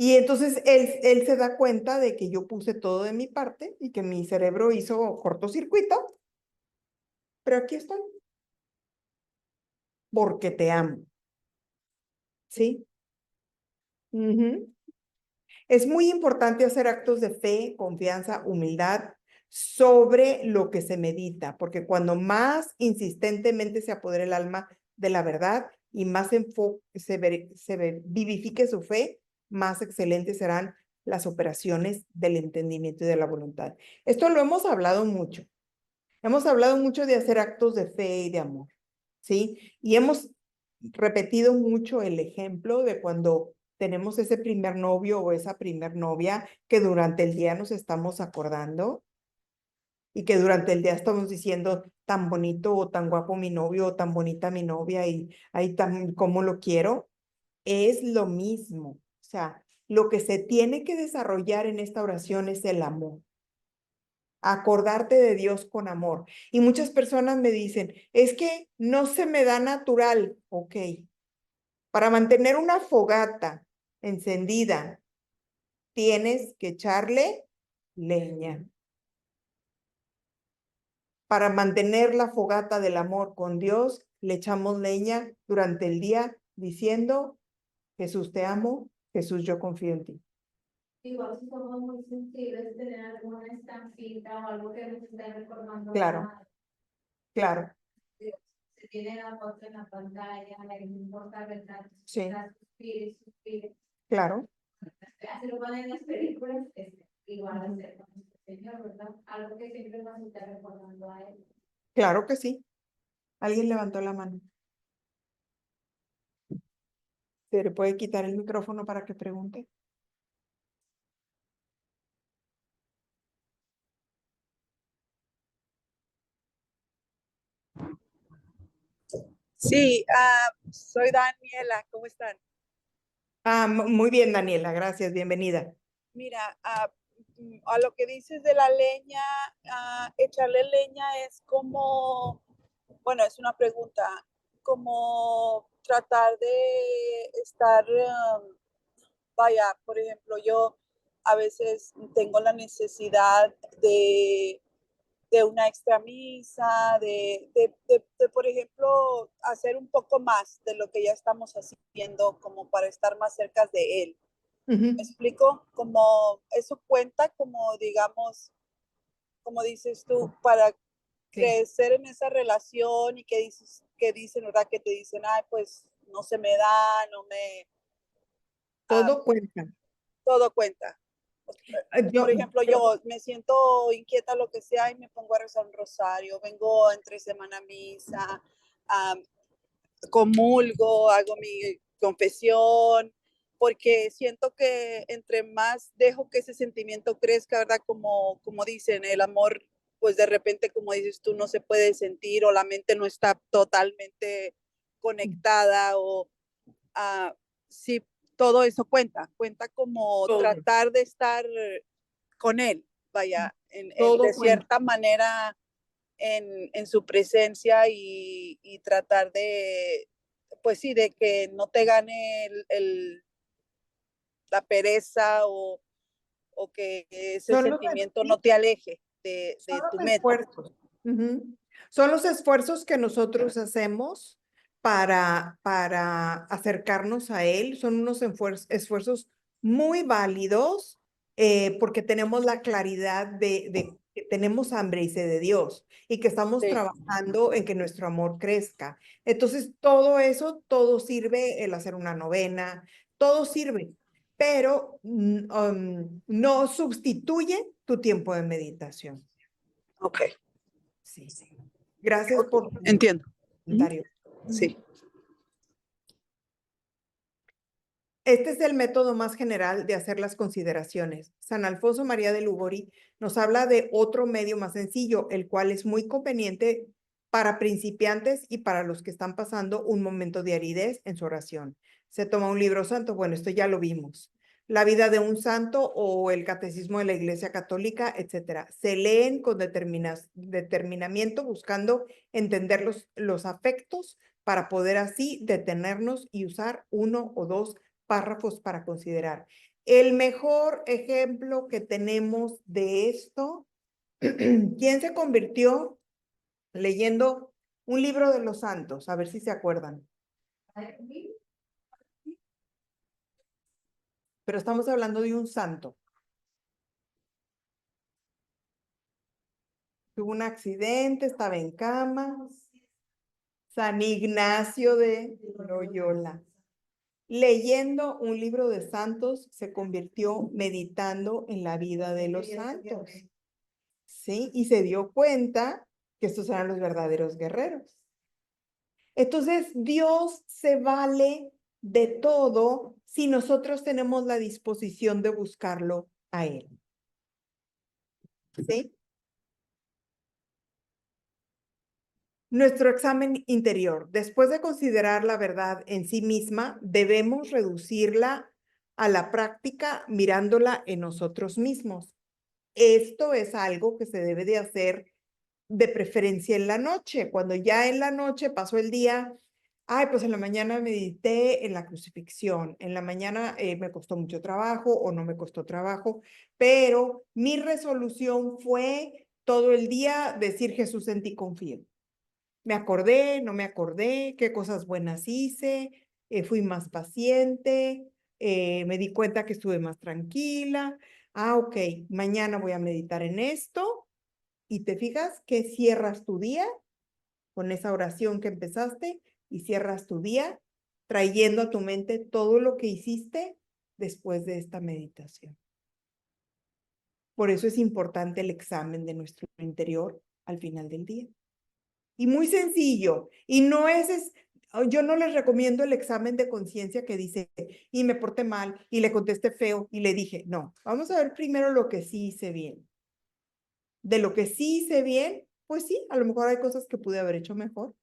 Y entonces él se da cuenta de que yo puse todo de mi parte y que mi cerebro hizo cortocircuito, pero aquí estoy, porque te amo. ¿Sí? Ujú. Es muy importante hacer actos de fe, confianza, humildad sobre lo que se medita, porque cuando más insistentemente se apodere el alma de la verdad y más vivifique su fe, más excelentes serán las operaciones del entendimiento y de la voluntad. Esto lo hemos hablado mucho. Hemos hablado mucho de hacer actos de fe y de amor, ¿sí? Y hemos repetido mucho el ejemplo de cuando tenemos ese primer novio o esa primer novia que durante el día nos estamos acordando y que durante el día estamos diciendo tan bonito o tan guapo mi novio o tan bonita mi novia y ahí tan como lo quiero. Es lo mismo. O sea, lo que se tiene que desarrollar en esta oración es el amor. Acordarte de Dios con amor. Y muchas personas me dicen, es que no se me da natural. Ok. Para mantener una fogata encendida, tienes que echarle leña. Para mantener la fogata del amor con Dios, le echamos leña durante el día diciendo, Jesús te amo, Jesús yo confío en ti. igual si somos muy sensibles, tener alguna estampita o algo que nos esté recordando. Claro, claro, Se tiene la foto en la pantalla, no importa, ¿verdad? sí, Suspire, suspire. claro, Así lo ponen en las películas, igual hacer con nuestro Señor, ¿verdad? Algo que siempre nos está recordando a Él. claro que sí. Alguien levantó la mano. ¿Se le puede quitar el micrófono para que pregunte? Sí, soy Daniela, ¿cómo están? Muy bien, Daniela, gracias, bienvenida. Mira, a lo que dices de la leña, echarle leña es como, bueno, es una pregunta, como tratar de estar, vaya, por ejemplo, yo a veces tengo la necesidad de una extra misa, por ejemplo, hacer un poco más de lo que ya estamos haciendo como para estar más cerca de Él. ¿Me explico? Como eso cuenta como, digamos, como dices tú, para crecer en esa relación y que dicen, ¿verdad? Que te dicen, ay, pues no se me da, no me... Todo cuenta. Todo cuenta. Por Yo, ejemplo, yo me siento inquieta, lo que sea, y me pongo a rezar un rosario, vengo entre semana a misa, comulgo, hago mi confesión, porque siento que entre más dejo que ese sentimiento crezca, ¿verdad? Como dicen, el amor, pues de repente, como dices tú, no se puede sentir o la mente no está totalmente conectada o sí, todo eso cuenta como todo, tratar de estar con él, vaya, de todo cuenta. cierta manera en su presencia y tratar pues sí, de que no te gane la pereza o que ese Son los, sentimiento sí, no te aleje son de tu los meta. esfuerzos. Son los esfuerzos que nosotros hacemos para acercarnos a Él. Son unos esfuerzos muy válidos porque tenemos la claridad de que tenemos hambre y sed de Dios y que estamos Sí, trabajando en que nuestro amor crezca. Entonces, todo eso, todo sirve, el hacer una novena, todo sirve, pero no sustituye tu tiempo de meditación. ok. Sí. Gracias por tu Entiendo. comentario. Sí. Este es el método más general de hacer las consideraciones. San Alfonso María de Lugori nos habla de otro medio más sencillo, el cual es muy conveniente para principiantes y para los que están pasando un momento de aridez en su oración. Se toma un libro santo, bueno, esto ya lo vimos. La vida de un santo o el catecismo de la Iglesia Católica, etcétera. Se leen con determinamiento buscando entender los afectos para poder así detenernos y usar uno o dos párrafos para considerar. El mejor ejemplo que tenemos de esto, ¿quién se convirtió leyendo un libro de los santos? A ver si se acuerdan. Pero estamos hablando de un santo. Tuvo un accidente, estaba en cama. San Ignacio de Loyola. Leyendo un libro de santos, se convirtió meditando en la vida de los santos. ¿Sí? Y se dio cuenta que estos eran los verdaderos guerreros. Entonces, Dios se vale de todo si nosotros tenemos la disposición de buscarlo a Él. ¿Sí? Nuestro examen interior. Después de considerar la verdad en sí misma, debemos reducirla a la práctica mirándola en nosotros mismos. Esto es algo que se debe de hacer de preferencia en la noche. Cuando ya en la noche pasó el día, ay, pues en la mañana medité en la crucifixión, en la mañana me costó mucho trabajo o no me costó trabajo, pero mi resolución fue todo el día decir Jesús en ti confío. Me acordé, no me acordé, qué cosas buenas hice, fui más paciente, me di cuenta que estuve más tranquila. Ok, mañana voy a meditar en esto y te fijas que cierras tu día con esa oración que empezaste y cierras tu día trayendo a tu mente todo lo que hiciste después de esta meditación. Por eso es importante el examen de nuestro interior al final del día. Y muy sencillo. Y no yo no les recomiendo el examen de conciencia que dice, y me porté mal, y le contesté feo, y le dije, no, vamos a ver primero lo que sí hice bien. De lo que sí hice bien, pues sí, a lo mejor hay cosas que pude haber hecho mejor.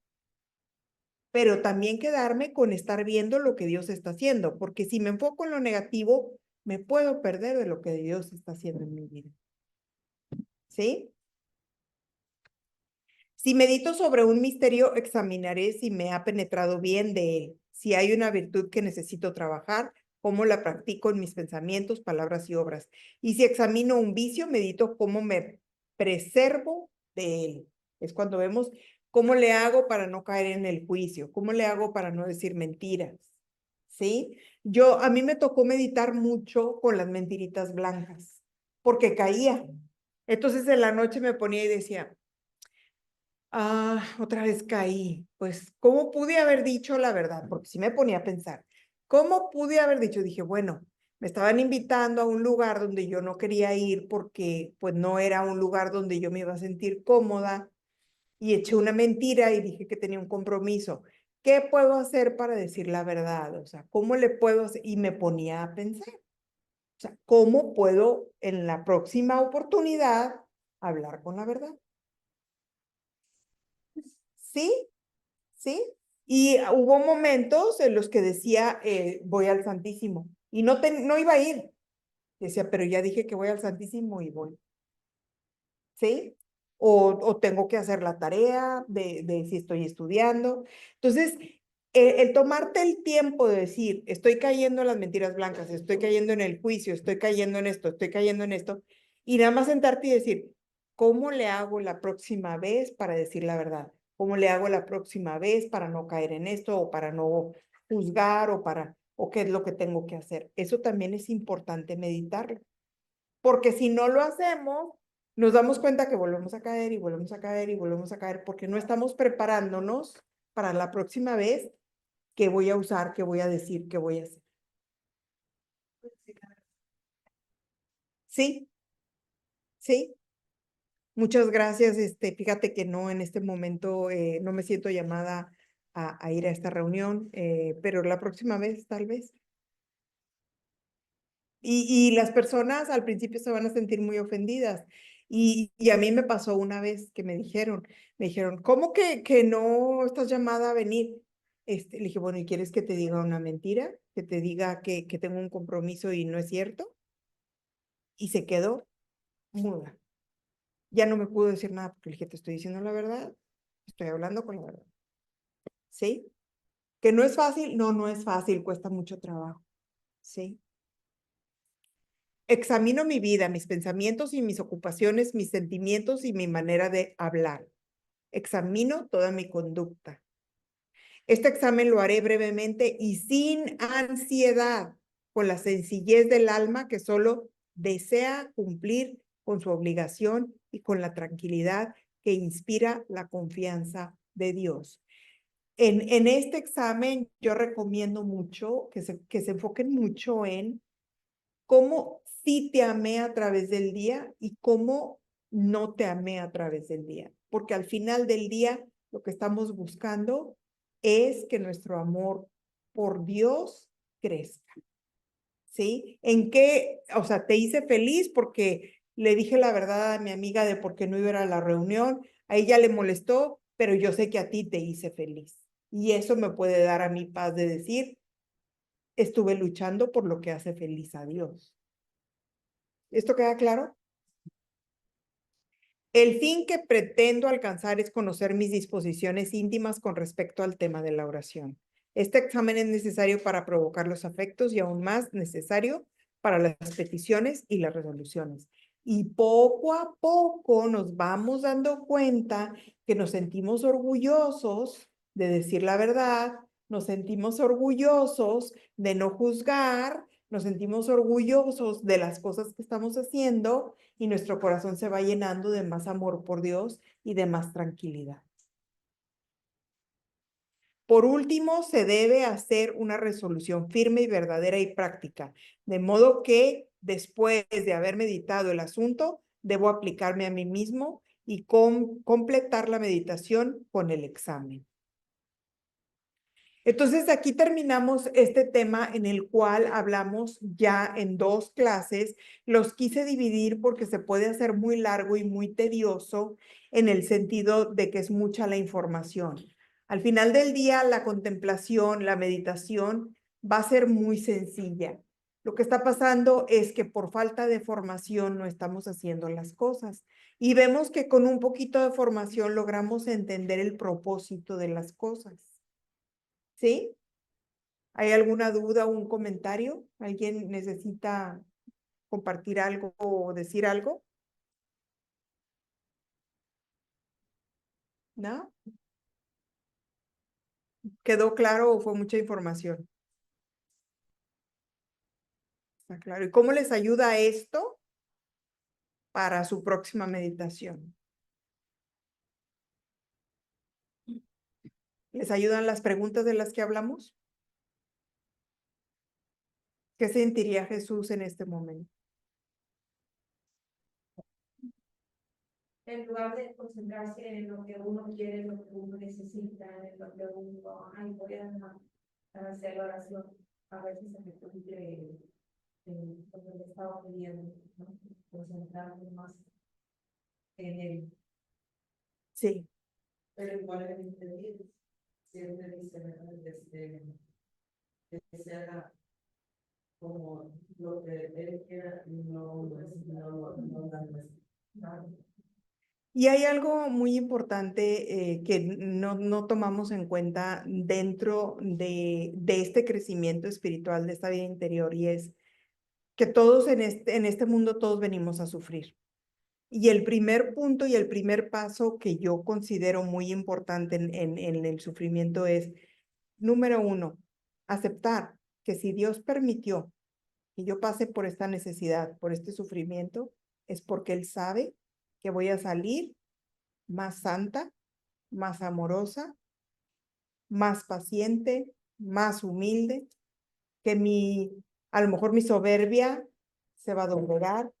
pero también quedarme con estar viendo lo que Dios está haciendo, porque si me enfoco en lo negativo, me puedo perder de lo que Dios está haciendo en mi vida. ¿Sí? Si medito sobre un misterio, examinaré si me ha penetrado bien de él, si hay una virtud que necesito trabajar, cómo la practico en mis pensamientos, palabras y obras. Y si examino un vicio, medito cómo me preservo de él. Es cuando vemos cómo le hago para no caer en el juicio, cómo le hago para no decir mentiras. ¿Sí? A mí me tocó meditar mucho con las mentiritas blancas, porque caía. Entonces en la noche me ponía y decía, otra vez caí. Pues, ¿cómo pude haber dicho la verdad? Porque sí me ponía a pensar, ¿cómo pude haber dicho? Dije, bueno, me estaban invitando a un lugar donde yo no quería ir porque pues no era un lugar donde yo me iba a sentir cómoda y eché una mentira y dije que tenía un compromiso. ¿Qué puedo hacer para decir la verdad? O sea, ¿cómo le puedo hacer? Y me ponía a pensar, o sea, ¿cómo puedo en la próxima oportunidad hablar con la verdad? ¿Sí? ¿Sí? Y hubo momentos en los que decía, voy al Santísimo, y no iba a ir. Decía, pero ya dije que voy al Santísimo y voy. ¿Sí? O tengo que hacer la tarea de si estoy estudiando. Entonces, el tomarte el tiempo de decir, estoy cayendo en las mentiras blancas, estoy cayendo en el juicio, estoy cayendo en esto, estoy cayendo en esto, y nada más sentarte y decir, ¿cómo le hago la próxima vez para decir la verdad? ¿Cómo le hago la próxima vez para no caer en esto o para no juzgar o qué es lo que tengo que hacer? Eso también es importante meditarlo, porque si no lo hacemos, nos damos cuenta que volvemos a caer y volvemos a caer y volvemos a caer porque no estamos preparándonos para la próxima vez que voy a usar, que voy a decir, que voy a hacer. Sí, sí. Muchas gracias. Fíjate que no, en este momento no me siento llamada a ir a esta reunión, pero la próxima vez tal vez. Y las personas al principio se van a sentir muy ofendidas. Y a mí me pasó una vez que me dijeron, ¿cómo que no estás llamada a venir? Le dije, bueno, ¿y quieres que te diga una mentira? ¿Que te diga que tengo un compromiso y no es cierto? Y se quedó muda. Ya no me pudo decir nada porque le dije, te estoy diciendo la verdad, estoy hablando con la verdad. ¿Sí? ¿Que no es fácil? No, no es fácil, cuesta mucho trabajo. ¿Sí? Examino mi vida, mis pensamientos y mis ocupaciones, mis sentimientos y mi manera de hablar. Examino toda mi conducta. Este examen lo haré brevemente y sin ansiedad, con la sencillez del alma que solo desea cumplir con su obligación y con la tranquilidad que inspira la confianza de Dios. En este examen yo recomiendo mucho que se enfoquen mucho en cómo sí te amé a través del día y cómo no te amé a través del día. Porque al final del día lo que estamos buscando es que nuestro amor por Dios crezca. ¿Sí? ¿En qué? O sea, te hice feliz porque le dije la verdad a mi amiga de por qué no iba a ir a la reunión. A ella le molestó, pero yo sé que a ti te hice feliz. Y eso me puede dar a mí paz de decir, estuve luchando por lo que hace feliz a Dios. ¿Esto queda claro? El fin que pretendo alcanzar es conocer mis disposiciones íntimas con respecto al tema de la oración. Este examen es necesario para provocar los afectos y aún más necesario para las peticiones y las resoluciones. Y poco a poco nos vamos dando cuenta que nos sentimos orgullosos de decir la verdad, nos sentimos orgullosos de no juzgar, nos sentimos orgullosos de las cosas que estamos haciendo y nuestro corazón se va llenando de más amor por Dios y de más tranquilidad. Por último, se debe hacer una resolución firme y verdadera y práctica, de modo que después de haber meditado el asunto, debo aplicarme a mí mismo y completar la meditación con el examen. Entonces, aquí terminamos este tema en el cual hablamos ya en 2 clases. Los quise dividir porque se puede hacer muy largo y muy tedioso en el sentido de que es mucha la información. Al final del día, la contemplación, la meditación va a ser muy sencilla. Lo que está pasando es que por falta de formación no estamos haciendo las cosas. Y vemos que con un poquito de formación logramos entender el propósito de las cosas. ¿Sí? ¿Hay alguna duda o un comentario? ¿Alguien necesita compartir algo o decir algo? ¿No? ¿Quedó claro o fue mucha información? Está claro. ¿Y cómo les ayuda esto para su próxima meditación? ¿Les ayudan las preguntas de las que hablamos? ¿Qué sentiría Jesús en este momento? En lugar de concentrarse en lo que uno quiere, en lo que uno necesita, en lo que uno, ay, voy a hacer la oración, a ver si se me cumple lo que le estaba pidiendo, ¿no? Concentrarme más en él. Sí, Pero igual en entendido, siempre dice, ¿verdad? Que se haga como lo que él quiera y no la nuestra. y hay algo muy importante que no tomamos en cuenta dentro de este crecimiento espiritual, de esta vida interior, y es que todos en este mundo, todos venimos a sufrir. Y el primer punto y el primer paso que yo considero muy importante en el sufrimiento es, número uno, aceptar que si Dios permitió que yo pase por esta necesidad, por este sufrimiento, es porque Él sabe que voy a salir más santa, más amorosa, más paciente, más humilde, que a lo mejor mi soberbia se va a doblegar.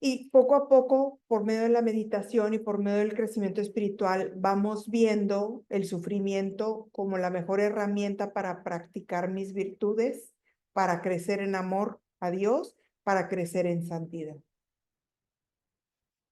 Y poco a poco, por medio de la meditación y por medio del crecimiento espiritual, vamos viendo el sufrimiento como la mejor herramienta para practicar mis virtudes, para crecer en amor a Dios, para crecer en santidad.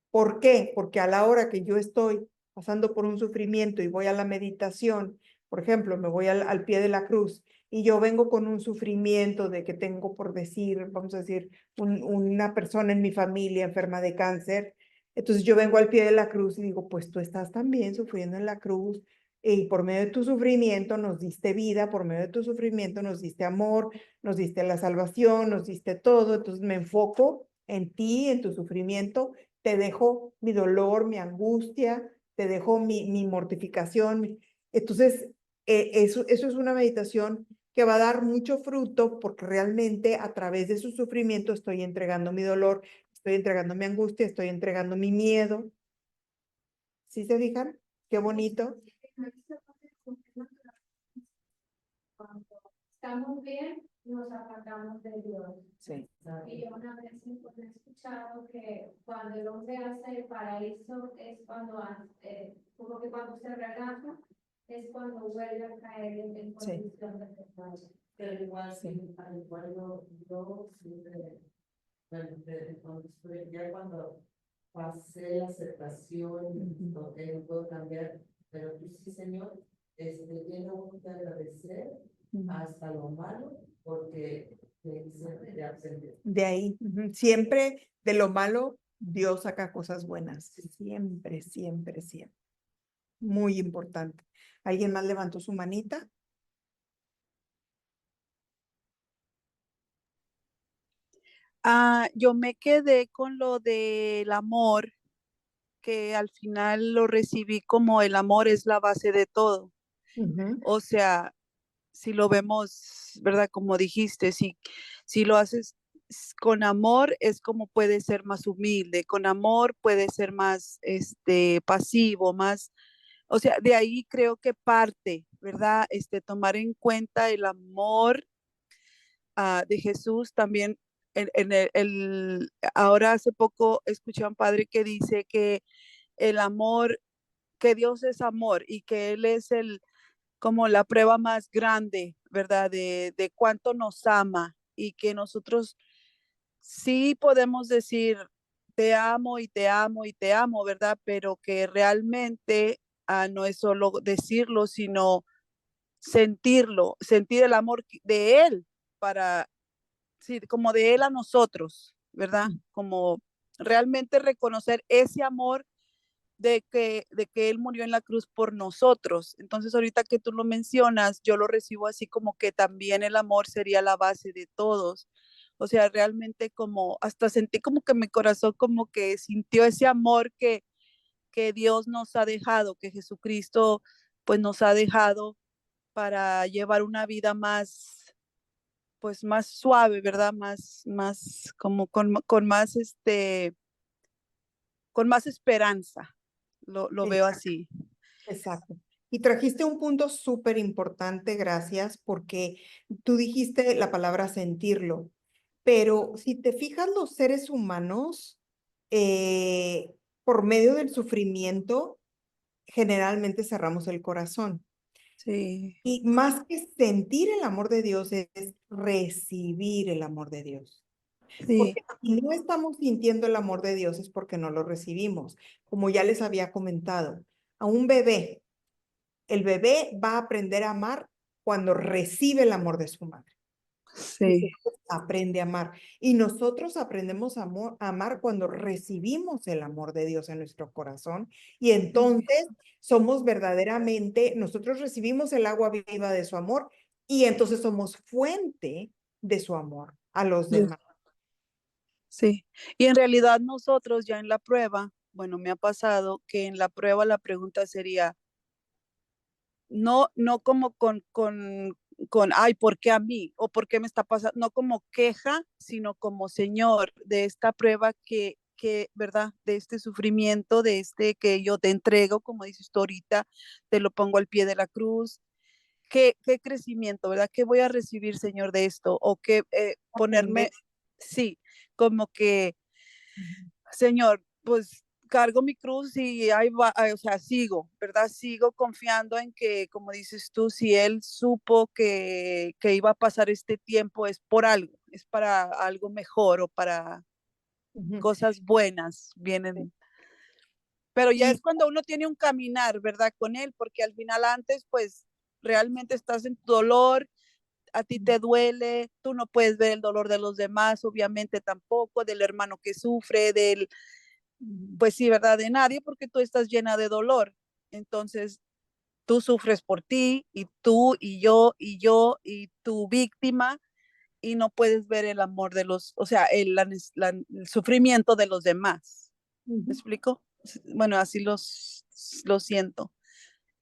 ¿Por qué? Porque a la hora que yo estoy pasando por un sufrimiento y voy a la meditación, por ejemplo, me voy al pie de la cruz y yo vengo con un sufrimiento de que tengo, por decir, vamos a decir, una persona en mi familia enferma de cáncer, entonces yo vengo al pie de la cruz y digo, pues tú estás también sufriendo en la cruz y por medio de tu sufrimiento nos diste vida, por medio de tu sufrimiento nos diste amor, nos diste la salvación, nos diste todo, entonces me enfoco en ti, en tu sufrimiento, te dejo mi dolor, mi angustia, te dejo mi mortificación. Entonces, eso es una meditación que va a dar mucho fruto porque realmente a través de su sufrimiento estoy entregando mi dolor, estoy entregando mi angustia, estoy entregando mi miedo. ¿Sí se fijan? Qué bonito. Cuando estamos bien, nos apartamos de Dios. Sí. Y yo una vez he escuchado que cuando el hombre hace el paraíso es cuando, como que cuando se relaja, es cuando vuelve a caer en condición de pecado. Pero igual, igual yo siempre, bueno, ya cuando pasé la aceptación, no puedo cambiar, pero tú sí, Señor, tiene uno que agradecer hasta lo malo, porque siempre aprender. De ahí, siempre de lo malo, Dios saca cosas buenas. Siempre, siempre, siempre. Muy importante. ¿Alguien más levantó su manita? Yo me quedé con lo del amor, que al final lo recibí como el amor es la base de todo. O sea, si lo vemos, ¿verdad? Como dijiste, si lo haces con amor es como puede ser más humilde, con amor puede ser más pasivo, más, o sea, de ahí creo que parte, ¿verdad? Tomar en cuenta el amor de Jesús también. Ahora hace poco escuché a un padre que dice que el amor, que Dios es amor y que Él es como la prueba más grande, ¿verdad? De cuánto nos ama y que nosotros sí podemos decir, te amo y te amo y te amo, ¿verdad? Pero que realmente no es solo decirlo, sino sentirlo, sentir el amor de Él para, sí, como de Él a nosotros, ¿verdad? Como realmente reconocer ese amor de que Él murió en la cruz por nosotros. Entonces, ahorita que tú lo mencionas, yo lo recibo así como que también el amor sería la base de todos. O sea, realmente como hasta sentí como que mi corazón como que sintió ese amor que Dios nos ha dejado, que Jesucristo pues nos ha dejado para llevar una vida más, pues más suave, ¿verdad? Más como con más, con más esperanza. Lo veo Exacto, así. exacto. Y trajiste un punto súper importante, gracias, porque tú dijiste la palabra sentirlo, pero si te fijas, los seres humanos, por medio del sufrimiento, generalmente cerramos el corazón. Sí, Y más que sentir el amor de Dios es recibir el amor de Dios. sí, Porque si no estamos sintiendo el amor de Dios es porque no lo recibimos. Como ya les había comentado, a un bebé, el bebé va a aprender a amar cuando recibe el amor de su madre. sí, Aprende a amar. Y nosotros aprendemos a amar cuando recibimos el amor de Dios en nuestro corazón. Y entonces somos verdaderamente, nosotros recibimos el agua viva de su amor y entonces somos fuente de su amor a los sí, demás. sí. Y en realidad nosotros ya en la prueba, bueno, me ha pasado que en la prueba la pregunta sería, no como ay, ¿por qué a mí? ¿O por qué me está pasando? No como queja, sino como Señor, de esta prueba ¿verdad? De este sufrimiento, de este que yo te entrego, como dices tú ahorita, te lo pongo al pie de la cruz. ¿Qué crecimiento, verdad? ¿Qué voy a recibir, Señor, de esto? O qué Aprender. ponerme, sí, como que Señor, pues cargo mi cruz y ahí va, o sea, sigo, ¿verdad? Sigo confiando en que, como dices tú, si Él supo que iba a pasar este tiempo, es por algo, es para algo mejor o para Ujú. cosas buenas, vienen. Pero ya Y es cuando uno tiene un caminar, ¿verdad? Con Él, porque al final antes, pues realmente estás en tu dolor, a ti te duele, tú no puedes ver el dolor de los demás, obviamente tampoco, del hermano que sufre, pues sí, ¿verdad? De nadie, porque tú estás llena de dolor. Entonces, tú sufres por ti y tú y tu víctima y no puedes ver el amor de los, o sea, el sufrimiento de los demás. ¿Me ujú. explico? Bueno, así lo siento.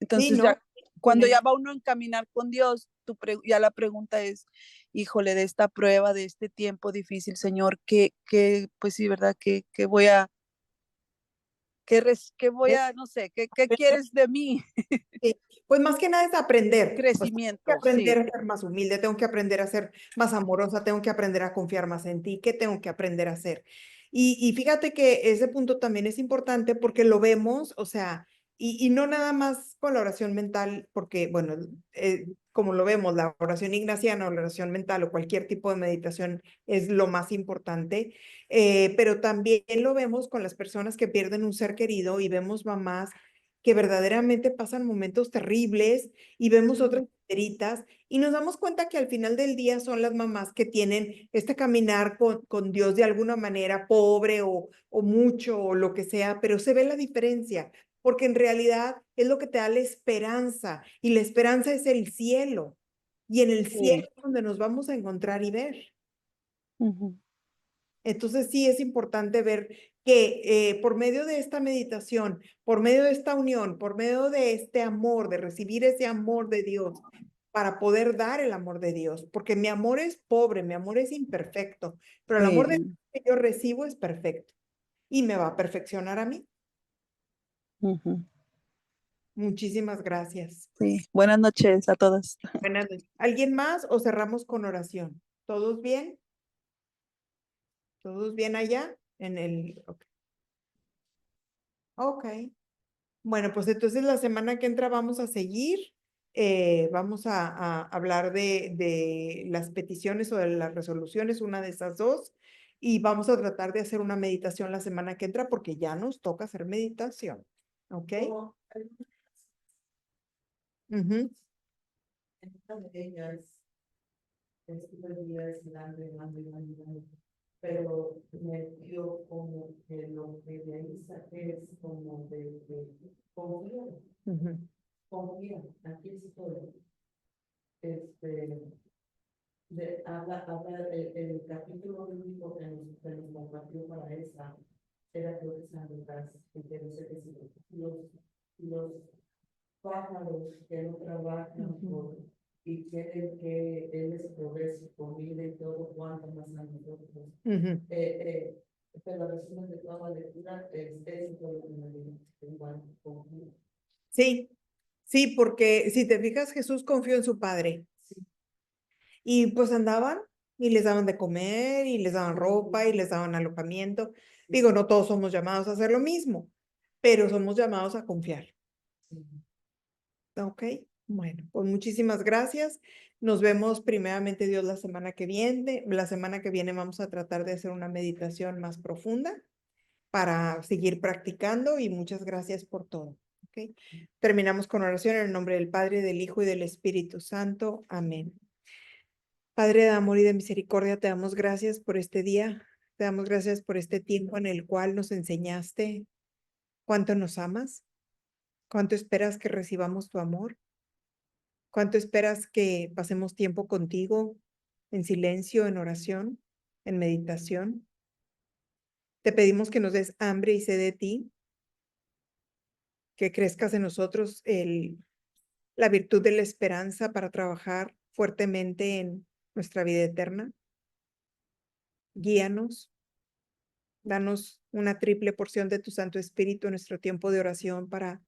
Sí, Entonces ¿no? ya, cuando ya va uno a encaminar con Dios, ya la pregunta es, híjole, de esta prueba, de este tiempo difícil, Señor, pues sí, ¿verdad? ¿Qué voy a, qué voy a, no sé, qué quieres de mí? Sí, pues más que nada es aprender. O sea, tengo que Crecimiento, aprender sí, a ser más humilde, tengo que aprender a ser más amorosa, tengo que aprender a confiar más en ti. ¿Qué tengo que aprender a hacer? Y fíjate que ese punto también es importante porque lo vemos, o sea, y no nada más con la oración mental, porque, bueno, como lo vemos, la oración ignaciana o la oración mental o cualquier tipo de meditación es lo más importante, pero también lo vemos con las personas que pierden un ser querido y vemos mamás que verdaderamente pasan momentos terribles y vemos otras heritas y nos damos cuenta que al final del día son las mamás que tienen este caminar con Dios de alguna manera, pobre o mucho o lo que sea, pero se ve la diferencia, porque en realidad es lo que te da la esperanza y la esperanza es el cielo y en el cielo sí. es donde nos vamos a encontrar y ver. Ujú. Entonces sí es importante ver que por medio de esta meditación, por medio de esta unión, por medio de este amor, de recibir ese amor de Dios, para poder dar el amor de Dios, porque mi amor es pobre, mi amor es imperfecto, pero el amor de Dios Sí, que yo recibo es perfecto y me va a perfeccionar a mí. ujú, Muchísimas gracias. sí. Buenas noches a todas. Buenas noches. ¿Alguien más o cerramos con oración? ¿Todos bien? ¿Todos bien allá? En el... Ok. Ok. Bueno, pues entonces la semana que entra vamos a seguir, vamos a hablar de las peticiones o de las resoluciones, una de esas dos, y vamos a tratar de hacer una meditación la semana que entra porque ya nos toca hacer meditación, ¿ok? Como Ujú, En una de ellas, estuve días dando y dando y dando y dando, pero me dio como que lo que de ahí saqué es como de confía, ujú. confía, aquí estoy. Habla el capítulo bíblico que nos compartió para esa, era creo que San Lucas, que dice que si los pájaros que no trabajan por, y quieren que Él les provee su comida y todo, cuanto más a nosotros. Ujú. Pero el resumen de toda la lectura es todo lo que me dijo, igual, confío. Sí, sí, porque si te fijas, Jesús confió en su Padre. Y pues andaban y les daban de comer y les daban ropa y les daban alojamiento. Digo, no todos somos llamados a hacer lo mismo, pero somos llamados a confiar. Ok, bueno, pues muchísimas gracias. Nos vemos primeramente Dios la semana que viene. La semana que viene vamos a tratar de hacer una meditación más profunda para seguir practicando y muchas gracias por todo. Ok, terminamos con oración en el nombre del Padre, del Hijo y del Espíritu Santo. Amén. Padre de amor y de misericordia, te damos gracias por este día, te damos gracias por este tiempo en el cual nos enseñaste cuánto nos amas, cuánto esperas que recibamos tu amor, cuánto esperas que pasemos tiempo contigo en silencio, en oración, en meditación. Te pedimos que nos des hambre y sed de ti, que crezcas en nosotros la virtud de la esperanza para trabajar fuertemente en nuestra vida eterna. Guíanos. Danos una triple porción de tu Santo Espíritu en nuestro tiempo de oración para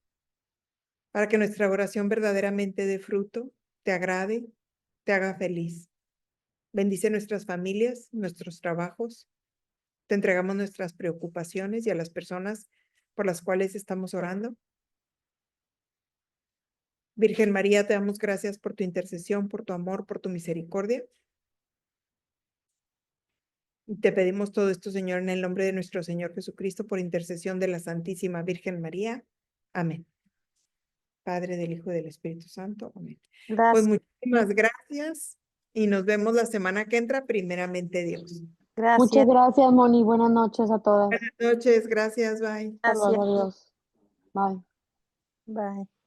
que nuestra oración verdaderamente dé fruto, te agrade, te haga feliz. Bendice nuestras familias, nuestros trabajos. Te entregamos nuestras preocupaciones y a las personas por las cuales estamos orando. Virgen María, te damos gracias por tu intercesión, por tu amor, por tu misericordia. Y te pedimos todo esto, Señor, en el nombre de nuestro Señor Jesucristo, por intercesión de la Santísima Virgen María. Amén. Padre, del Hijo y del Espíritu Santo. Amén. Pues Gracias. muchísimas gracias y nos vemos la semana que entra, primeramente Dios. Muchas gracias, Moni. Buenas noches a todas. Buenas noches, gracias, bye. Hasta luego, adiós. Bye. Bye.